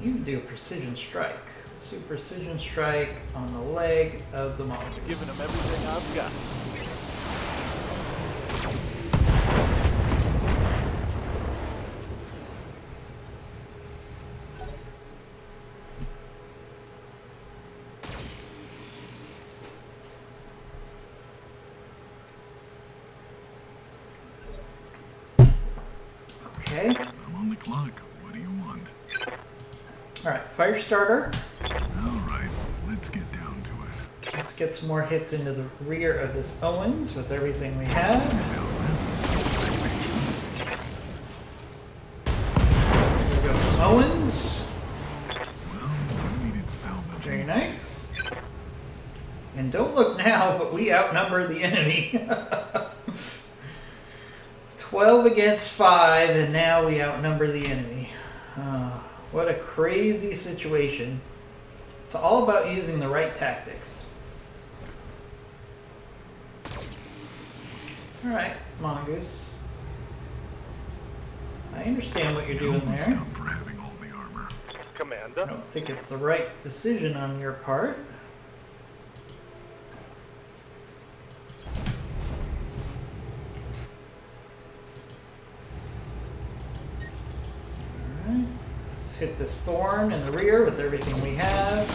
You can do a precision strike. Let's do precision strike on the leg of the Mongoose. Giving them everything I've got. Okay. I'm on the clock. What do you want? Alright, fire starter. Alright, let's get down to it. Let's get some more hits into the rear of this Owens with everything we have. Now that's a There goes some Owens. well, we needed salvage. Very nice. And don't look now, but we outnumber the enemy. 12 against 5, and now we outnumber the enemy. What a crazy situation. It's all about using the right tactics. Alright, Mongoose. I understand what you're doing there. Down for having all the armor. I Commander. don't think it's the right decision on your part. Alright. Let's hit this thorn in the rear with everything we have.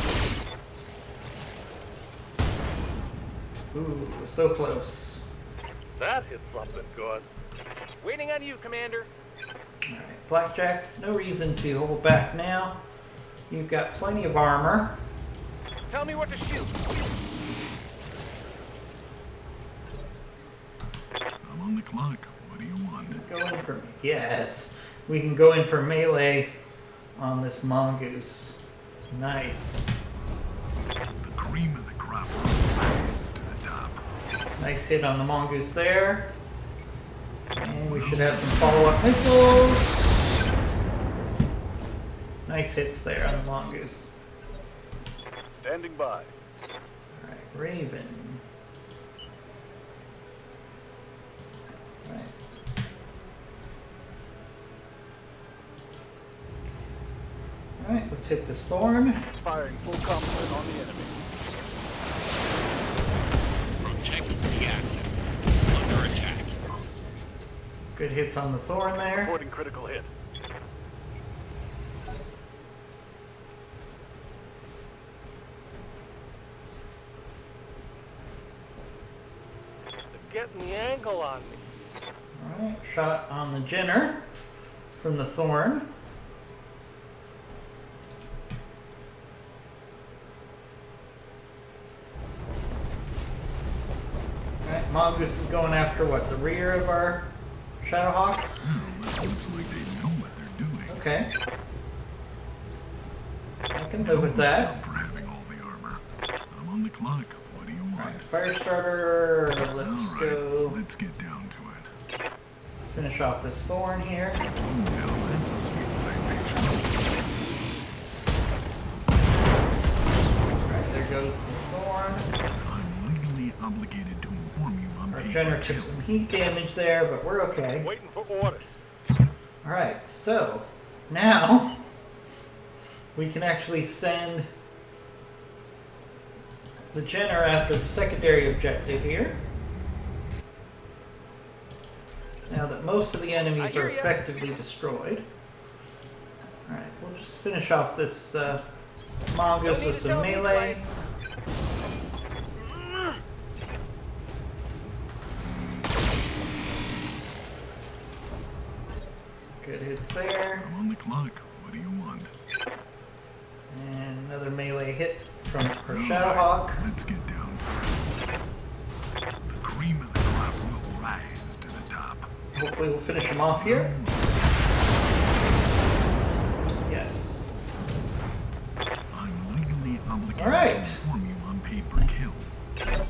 Ooh, so close. That hit something good. Waiting on you, Commander. Alright, Blackjack, no reason to hold back now. You've got plenty of armor. Tell me what to shoot. I'm on the clock. What do you want? Go in for yes. We can go in for melee on this Mongoose. Nice. The cream of the crop rises to the top. Nice hit on the Mongoose there. And we should have some follow-up missiles. Nice hits there on the Mongoose. Standing by. Alright, Raven. Alright. Alright, let's hit this thorn. Firing full complement on the enemy. Protect the asset. Under attack. Good hits on the thorn there. Reporting critical hit. They're getting the angle on me. Alright, shot on the Jenner from the thorn. Alright, Mongoose is going after what? The rear of our Shadowhawk? Oh, it looks like they know what they're doing. Okay. I can live with that. Down for having all the armor. I'm on the clock. What do want? Fire starter, let's All right, go let's get down to it. finish off this thorn here. Oh, now that's a sweet sight picture. Alright, there goes the thorn. I'm legally obligated to inform you I'm Our paid Jenner per took kill. some heat damage there, but we're okay. Waiting for orders. Alright, so now we can actually send the Jenner after the secondary objective here. Now that most of the enemies are effectively destroyed. Alright, we'll just finish off this Mongoose with some melee. Good hits there. I'm on the clock. What do you want? And another melee hit from our All Shadowhawk. right, let's get down to it. The cream of the crop will rise to the top. Hopefully we'll finish him off here. Yes. I'm legally obligated All right. to inform you I'm paid per kill.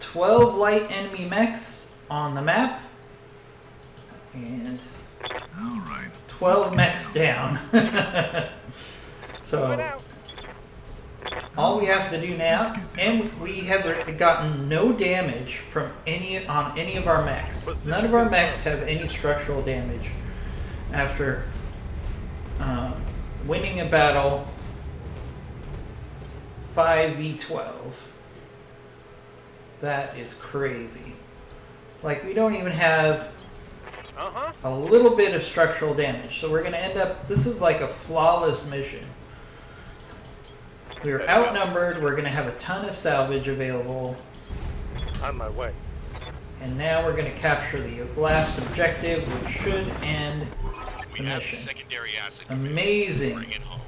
12 light enemy mechs on the map. And All right. 12 mechs down. So all we have to do now, and we have gotten no damage from any of our mechs. None of our mechs have any structural damage after winning a battle 5v12. That is crazy. Like, we don't even have a little bit of structural damage. So we're going to end up, this is like a flawless mission. We are outnumbered, we're going to have a ton of salvage available, On my way. and now we're going to capture the last objective, which should end the We have mission. secondary acid. Amazing. Bring it home.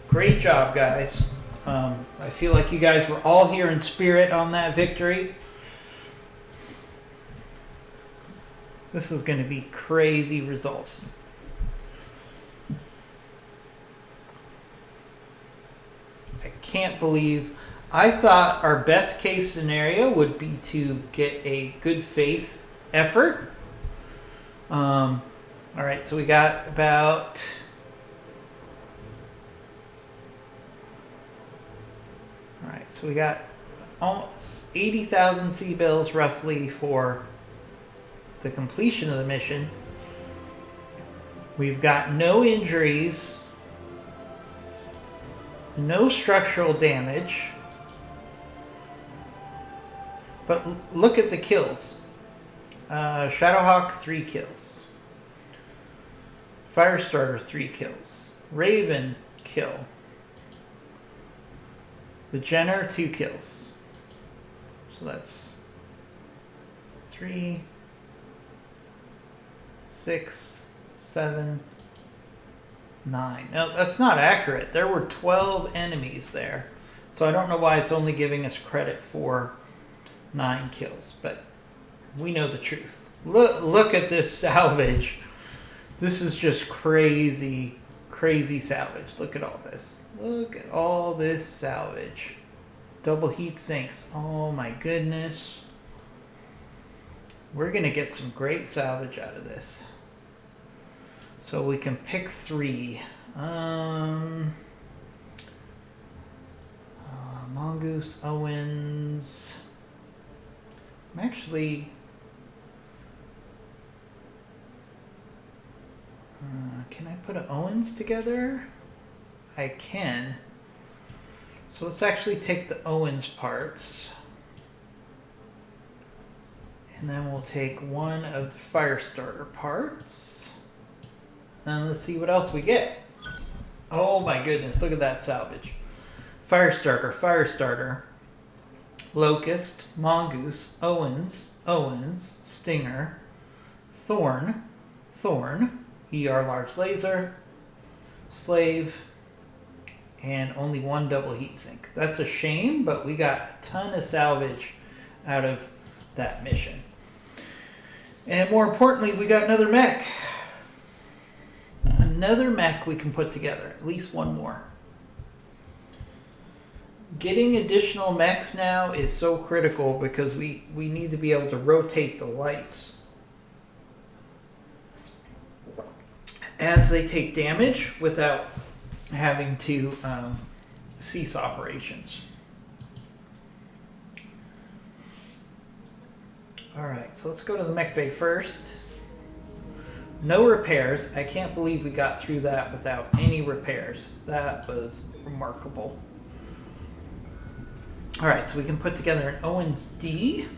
Great job, guys. I feel like you guys were all here in spirit on that victory. This is going to be crazy results. I can't believe. I thought our best case scenario would be to get a good faith effort. All right, so we got about. All right, so we got almost 80,000 C-bills roughly for the completion of the mission. We've got no injuries, no structural damage, but look at the kills. Shadowhawk 3 kills, Firestarter 3 kills, Raven kill, the Jenner 2 kills. So that's 3, 6, 7, 9. No, that's not accurate. There were 12 enemies there. So I don't know why it's only giving us credit for 9 kills, but we know the truth. Look at this salvage. This is just crazy, crazy salvage. Look at all this. Look at all this salvage. Double heat sinks. Oh my goodness. We're going to get some great salvage out of this. So we can pick 3. Mongoose, Owens. I'm actually... can I put an Owens together? I can. So let's actually take the Owens parts. And then we'll take one of the Firestarter parts. And let's see what else we get. Oh my goodness, look at that salvage. Firestarter, Firestarter, Locust, Mongoose, Owens, Owens, Stinger, Thorn, Thorn, ER large laser, Slave, and only 1 double heatsink. That's a shame, but we got a ton of salvage out of that mission. And more importantly, we got another mech. Another mech we can put together. At least one more. getting additional mechs now is so critical because we need to be able to rotate the lights as they take damage without having to cease operations. Alright, so let's go to the mech bay first. No repairs. I can't believe we got through that without any repairs. That was remarkable. Alright, so we can put together an Owens D.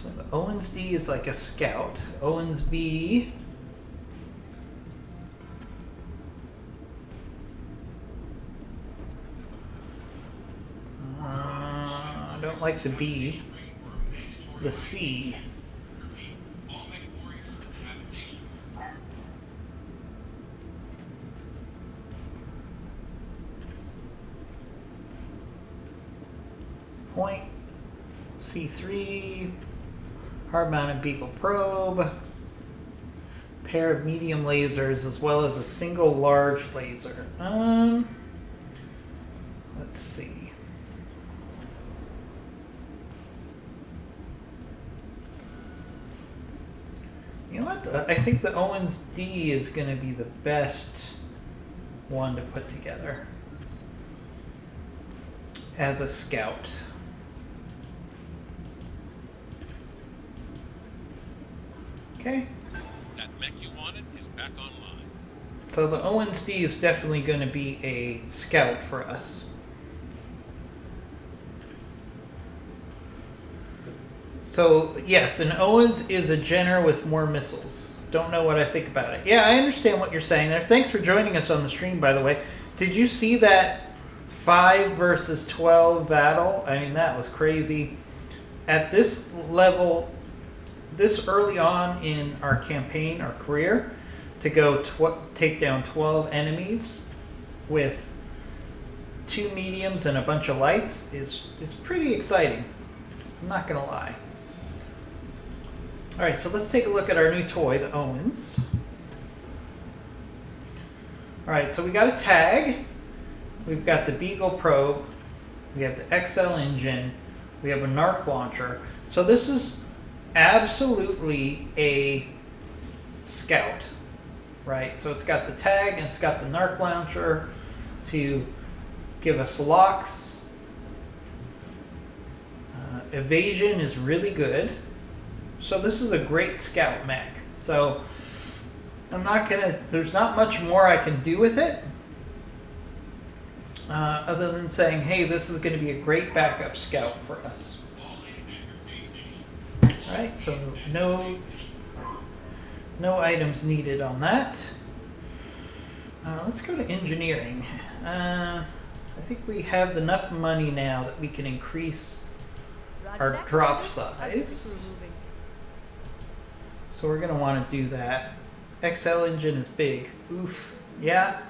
So the Owens D is like a scout. Owens B. I don't like the B. The C. Point. C3. Hard-mounted Beagle probe. Pair of medium lasers as well as a single large laser. Let's see. You know what? I think the Owens D is going to be the best one to put together as a scout. Okay. That mech you wanted is back online. So the Owens D is definitely going to be a scout for us. So, yes, an Owens is a Jenner with more missiles. Don't know what I think about it. Yeah, I understand what you're saying there. Thanks for joining us on the stream, by the way. Did you see that 5 versus 12 battle? I mean, that was crazy. At this level, this early on in our campaign, our career, to go take down 12 enemies with 2 mediums and a bunch of lights is pretty exciting. I'm not going to lie. Alright, so let's take a look at our new toy, the Owens. Alright, so we got a tag. We've got the Beagle probe. We have the XL engine. We have a NARC launcher. So this is absolutely a scout, right? So it's got the tag and it's got the NARC launcher to give us locks. Evasion is really good. So this is a great scout mech. So there's not much more I can do with it. Other than saying, hey, this is going to be a great backup scout for us. Alright, so no items needed on that. Let's go to engineering. I think we have enough money now that we can increase our drop size. So we're going to want to do that. XL engine is big. Oof. Yeah.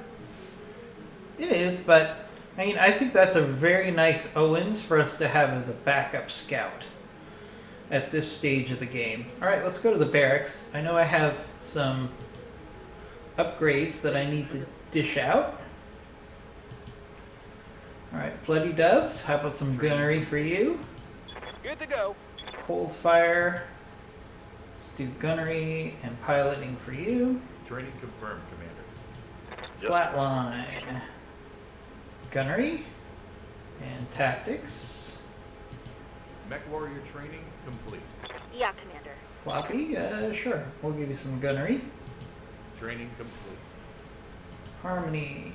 It is, but I mean, I think that's a very nice Owens for us to have as a backup scout at this stage of the game. Alright, let's go to the barracks. I know I have some upgrades that I need to dish out. Alright, Bloody Doves, how about some gunnery for you? Good to go. Cold Fire. Let's do gunnery and piloting for you. Training confirmed, Commander. Flatline. Gunnery. And tactics. Mech warrior training complete. Yeah, Commander. Floppy, sure. We'll give you some gunnery. Training complete. Harmony.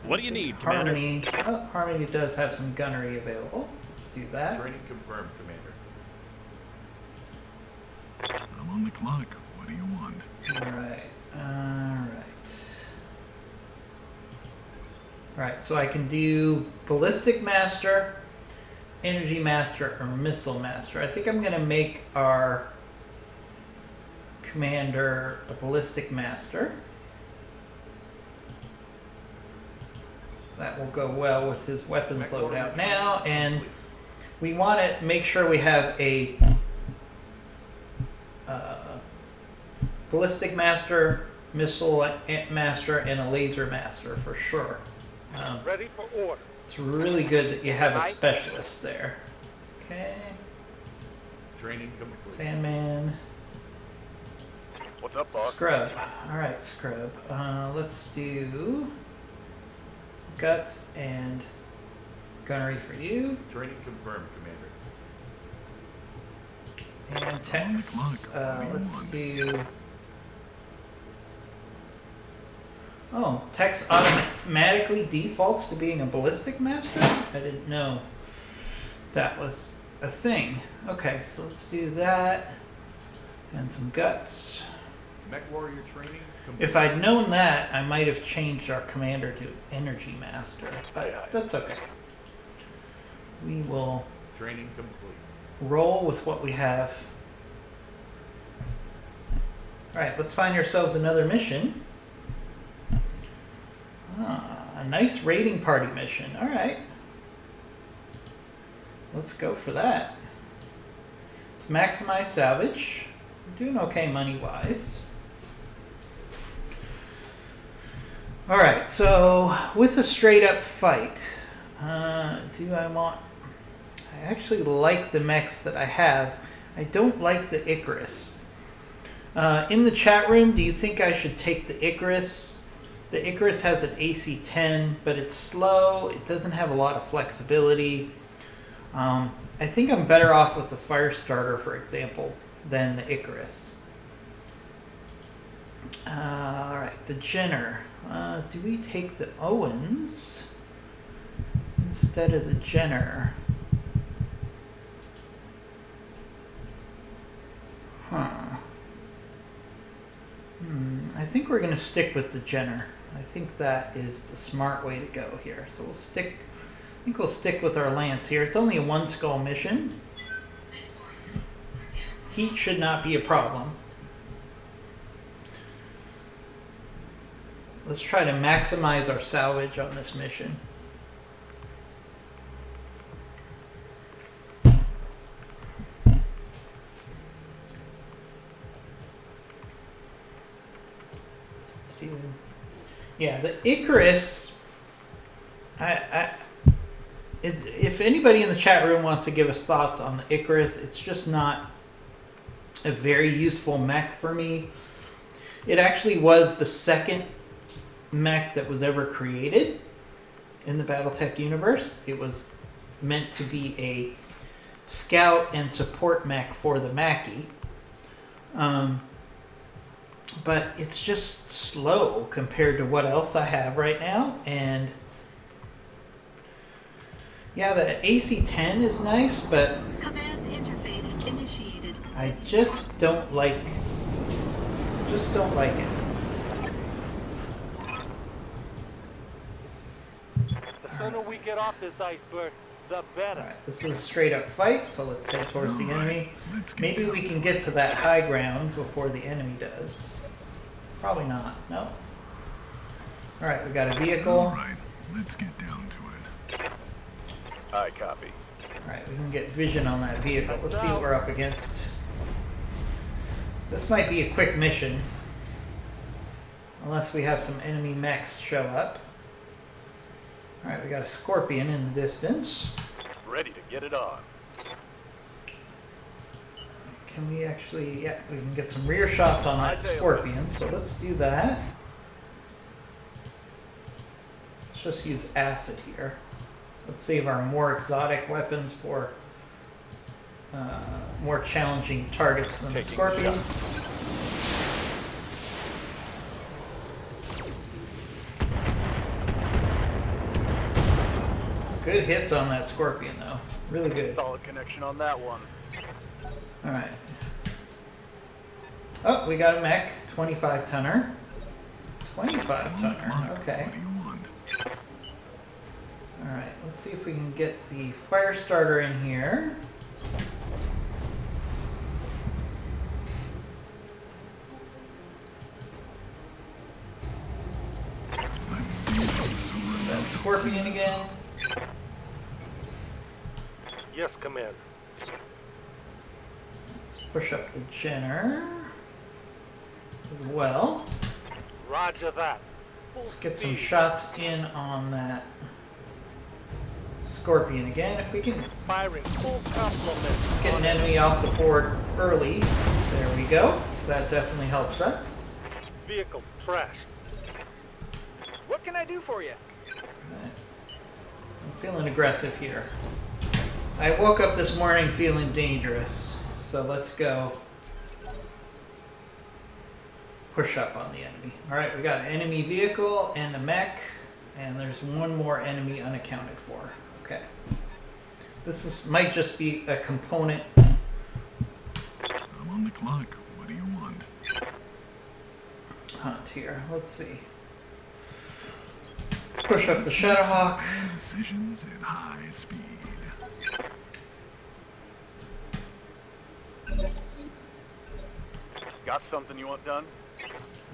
What do you need, Commander? Harmony. Oh, Harmony does have some gunnery available. Let's do that. Training confirmed, Commander. I'm on the clock. What do you want? Alright. Alright, so I can do Ballistic Master, Energy Master, or Missile Master. I think I'm going to make our commander a Ballistic Master. That will go well with his weapons loadout now, and we want to make sure we have a ballistic master, missile master, and a laser master for sure. Ready for order. It's really good that you have a specialist there. Okay, Training complete. Sandman, What's up, boss? Scrub. All right, Scrub. Let's do guts and gunnery for you, Training confirmed, Commander. and Tex. Let's do. Oh, Tex automatically defaults to being a ballistic master? I didn't know that was a thing. Okay, so let's do that. And some guts. Mech Warrior training complete. If I'd known that, I might have changed our commander to energy master. But that's okay. We will Training complete. roll with what we have. Alright, let's find ourselves another mission. A nice raiding party mission. Alright. Let's go for that. Let's maximize salvage. We're doing okay money-wise. Alright, so with a straight-up fight, do I want... I actually like the mechs that I have. I don't like the Icarus. In the chat room, do you think I should take the Icarus? The Icarus has an AC 10, but it's slow. It doesn't have a lot of flexibility. I think I'm better off with the Firestarter, for example, than the Icarus. Alright, the Jenner. Do we take the Owens instead of the Jenner? I think we're going to stick with the Jenner. I think that is the smart way to go here. So we'll stick. I think we'll stick with our Lance here. It's only a 1 skull mission. Heat should not be a problem. Let's try to maximize our salvage on this mission. Yeah, the Icarus, if anybody in the chat room wants to give us thoughts on the Icarus, it's just not a very useful mech for me. It actually was the second mech that was ever created in the Battletech universe. It was meant to be a scout and support mech for the Mackie. But it's just slow compared to what else I have right now. And yeah, the AC-10 is nice, but Command interface initiated. I just don't like it. The sooner we get off this iceberg, the better. Alright, this is a straight up fight, so let's head towards the enemy. Let's get Maybe we can get to that high ground before the enemy does. Probably not. No. Alright, we got a vehicle. Alright, let's get down to it. I copy. Alright, we can get vision on that vehicle. Let's see what we're up against. This might be a quick mission. Unless we have some enemy mechs show up. Alright, we got a Scorpion in the distance. Ready to get it on. Can we actually... Yeah, we can get some rear shots on that Scorpion, so let's do that. Let's just use acid here. Let's save our more exotic weapons for more challenging targets than the Scorpion. Good hits on that Scorpion, though. Really good. Solid connection on that one. Alright. Oh, we got a mech. 25 tonner. 25 tonner. Okay. What do you want? Alright, let's see if we can get the Firestarter in here. Let's see what's That Scorpion again. Yes, Commander. Let's push up the Jenner as well. Roger that. Full Let's get some speed. shots in on that Scorpion again. If we can Firing full complement. get an enemy off the board early. There we go. That definitely helps us. Vehicle trash. What can I do for you? Alright. I'm feeling aggressive here. I woke up this morning feeling dangerous. So let's go push up on the enemy. Alright, we got an enemy vehicle and a mech. And there's one more enemy unaccounted for. Okay. Might just be a component. I'm on the clock. What do you want? Hunt here. Let's see. Push up the Shadowhawk. Decisions at high speed. Got something you want done?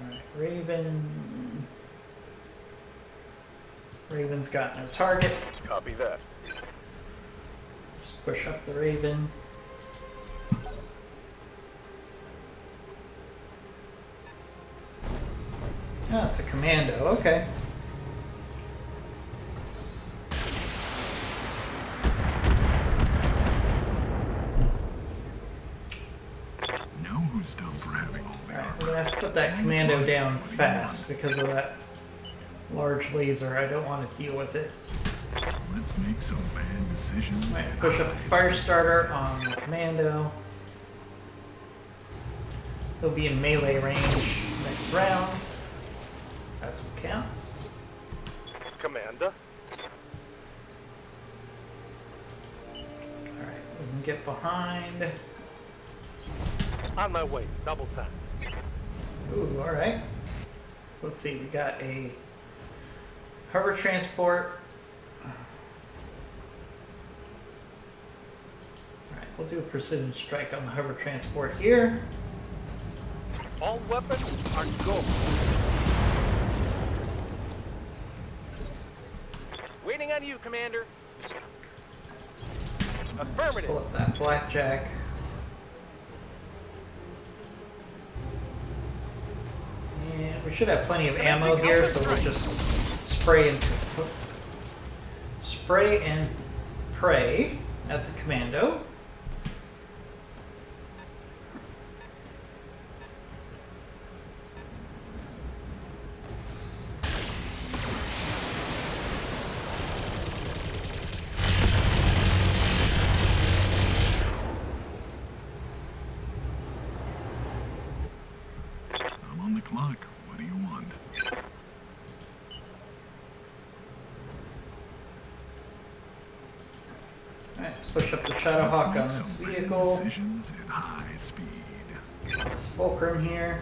Alright, Raven. Raven's got no target. Copy that. Just push up the Raven. Oh, it's a commando. Okay. Now who's dumb for having all the Alright, armor? we're gonna have to put that commando down fast because of that large laser. I don't want to deal with it. Let's make some bad decisions. Alright, at push up the high fire speed. starter on the commando. He'll be in melee range next round. That's what counts. Commander. Alright, we can get behind. On my way. Double time. Ooh, alright. So let's see, we got a hover transport. Alright, we'll do a precision strike on the hover transport here. All weapons are go. Waiting on you, Commander. Pull Affirmative. up that blackjack. And we should have plenty of ammo here, so we'll just spray and pray at the commando. I'm on the clock. What do you want? Alright, let's push up the Shadowhawk on Let's this make some bad vehicle. Decisions at high speed. This Fulcrum here.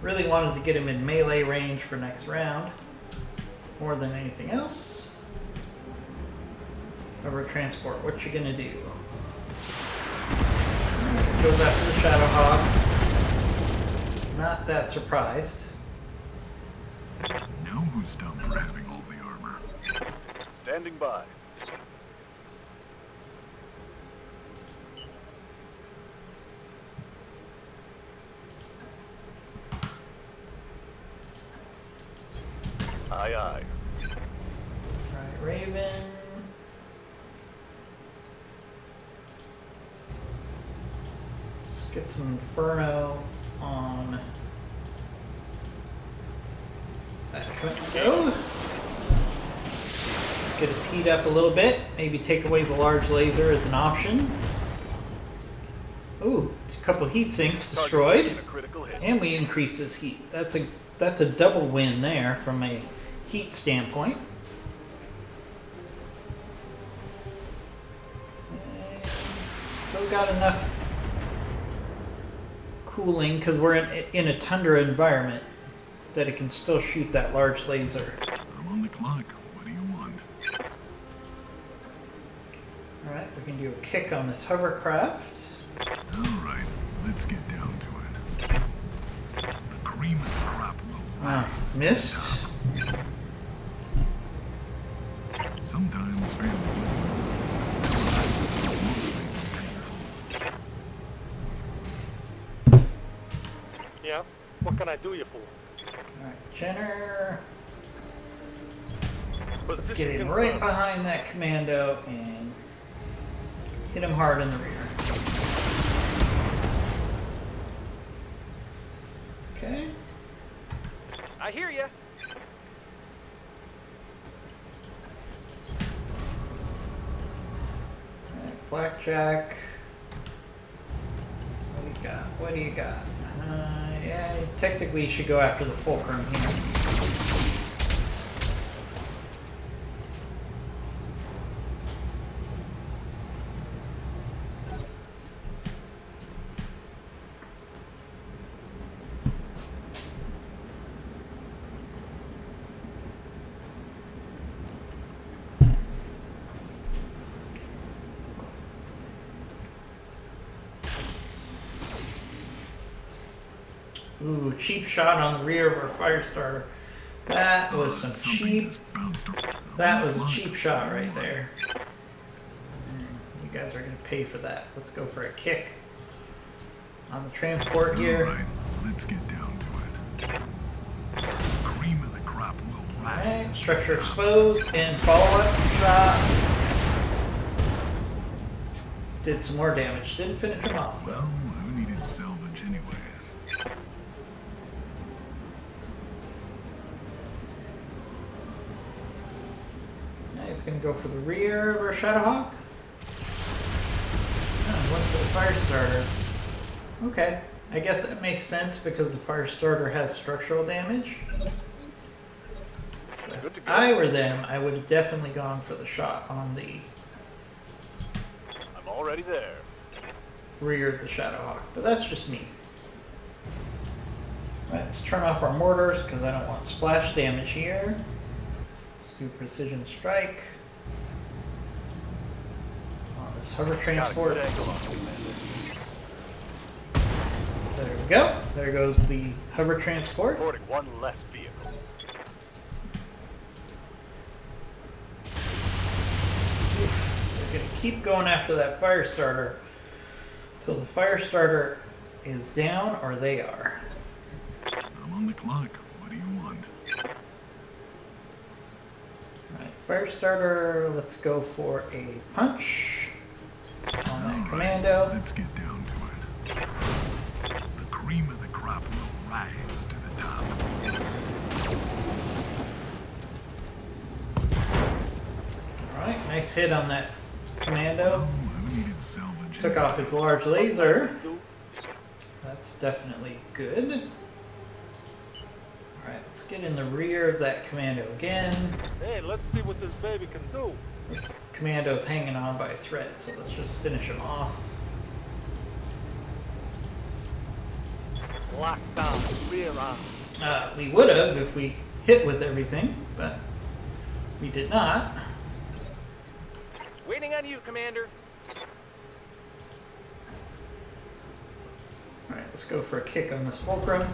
Really wanted to get him in melee range for next round. More than anything else. Hover transport, what you gonna do? Goes after the Shadowhawk. Not that surprised. Now who's dumb for having all the armor? Standing by. Aye, aye. Alright, Raven. Let's get some Inferno on that commando. Get its heat up a little bit. Maybe take away the large laser as an option. Ooh, a couple heat sinks destroyed. Target a critical hit. And we increase his heat. That's a double win there from a heat standpoint. And still got enough cooling because we're in a tundra environment that it can still shoot that large laser. I'm on the clock. What do you want? Alright, we can do a kick on this hovercraft. All right, let's get down to it. The cream of the crop will Missed. Sometimes failing is painful. Yeah? What can I do you for? Alright, Jenner. Let's Position get in confirmed. right behind that commando and hit him hard in the rear. Okay. I hear ya. Alright, Blackjack. What do you got? What do you got? Yeah, technically you should go after the fulcrum here. Ooh, cheap shot on the rear of our fire starter. That was some Something cheap. just bounced off. That was a Clock. cheap shot right there. You guys are gonna pay for that. Let's go for a kick on the transport here. All right, let's get down to it. Cream of the crop will rise. Alright, structure exposed and follow-up shots. Did some more damage. Didn't finish him off though. Well, who needed salvage anyways? Now he's gonna go for the rear of our Shadowhawk. Oh, went for the fire starter. Okay, I guess that makes sense because the fire starter has structural damage. Good to If go. I were them, I would have definitely gone for the shot on the I'm already there. rear of the Shadowhawk, but that's just me. Right, let's turn off our mortars because I don't want splash damage here. Let's do precision strike on this hover Got a transport. good angle on it, Commander. There we go. There goes the hover transport. Reporting one less vehicle. We're gonna keep going after that fire starter till the fire starter is down or they are. I'm on the clock. What do you want? Right, fire starter, let's go for a punch on All that right, commando. let's get down to it. The cream of the crop will rise to the top. Alright, nice hit on that commando. Well, who needed salvage Took off his large laser. That's definitely good. Alright, let's get in the rear of that commando again. Hey, let's see what this baby can do. This commando's hanging on by a thread, so let's just finish him off. Lockdown, rear arm. We would have if we hit with everything, but we did not. Waiting on you, Commander. Alright, let's go for a kick on this fulcrum.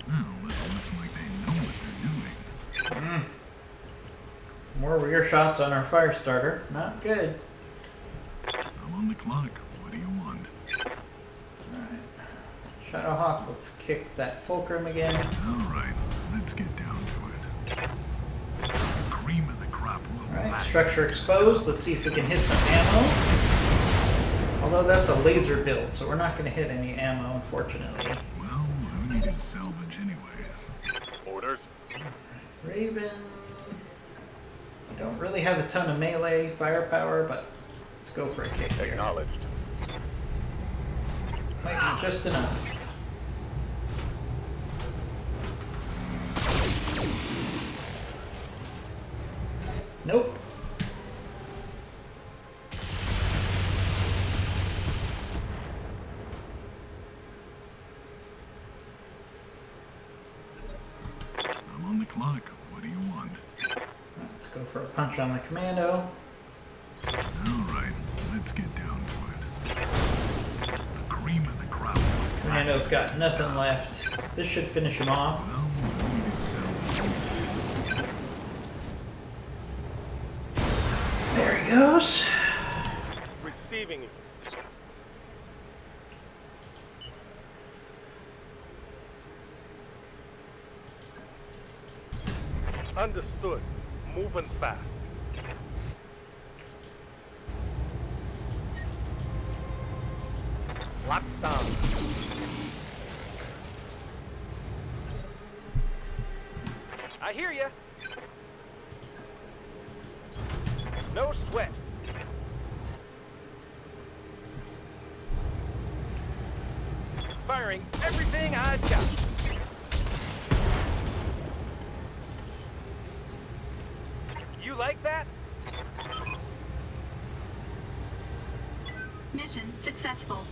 Well, it looks like they know what they're doing. More rear shots on our fire starter. Not good. I'm on the clock. What do you want? Alright. Shadowhawk, let's kick that fulcrum again. All right, let's get down to it. The cream of the crop will Alright, rise. structure exposed. Let's see if we can hit some ammo. Although that's a laser build, so we're not going to hit any ammo, unfortunately. Well, who needed salvage anyways? Orders. Raven. I don't really have a ton of melee firepower, but let's go for a kick here. Acknowledged. Might be just enough. Nope. What do you want? Let's go for a punch on the commando. Alright, let's get down to it. The cream of the crop. Commando's got nothing left. This should finish him off. Well, we didn't There he goes. Receiving you. Understood. Moving fast. Locked down. I hear ya. No sweat. Firing everything I've got. You like that? Mission successful.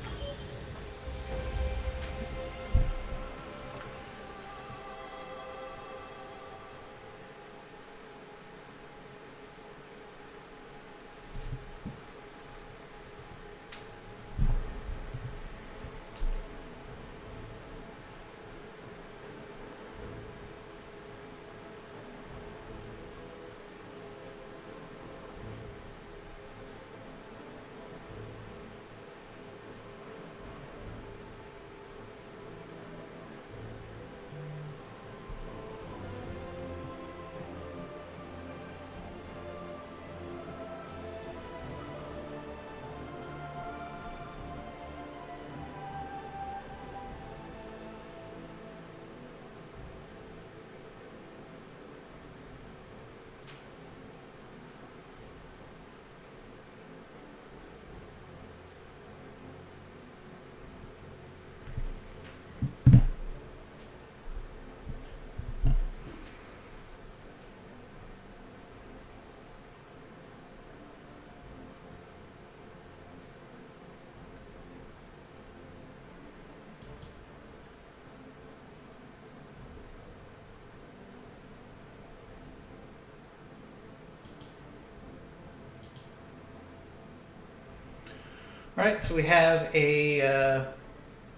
Alright, so we have a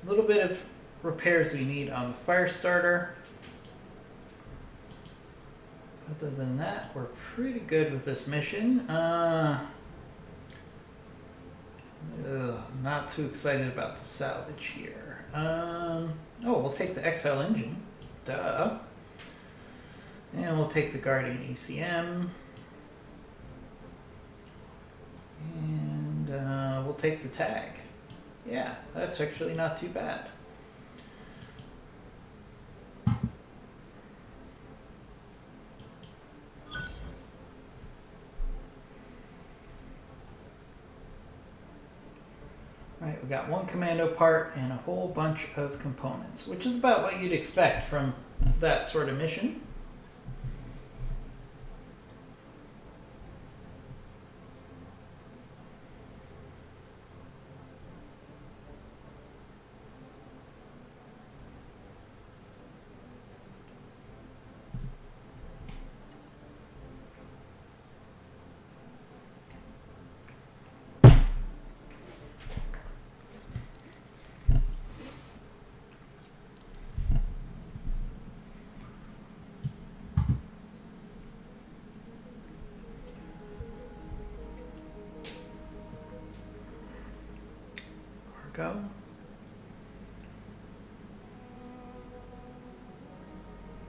little bit of repairs we need on the fire starter. Other than that, we're pretty good with this mission. Not too excited about the salvage here. Oh, we'll take the XL engine. Duh. And we'll take the Guardian ECM. And we'll take the tag. Yeah, that's actually not too bad. Alright, we got one commando part and a whole bunch of components, which is about what you'd expect from that sort of mission. Go.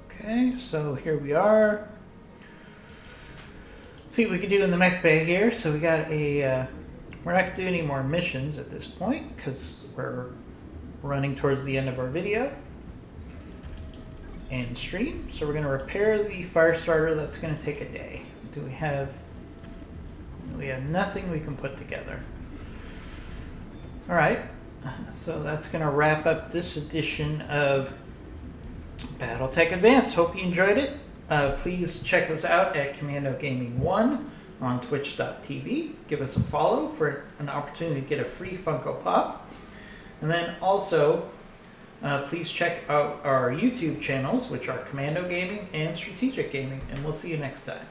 Okay, so here we are. Let's see what we can do in the mech bay here. So we got a, we're not gonna do any more missions at this point because we're running towards the end of our video and stream. So we're gonna repair the fire starter. That's gonna take a day. Do we have nothing we can put together. All right. So that's going to wrap up this edition of Battletech Advanced. Hope you enjoyed it. Please check us out at Commando Gaming 1 on twitch.tv. Give us a follow for an opportunity to get a free Funko Pop. And then also Please check out our YouTube channels, which are Commando Gaming and Strategic Gaming, and we'll see you next time.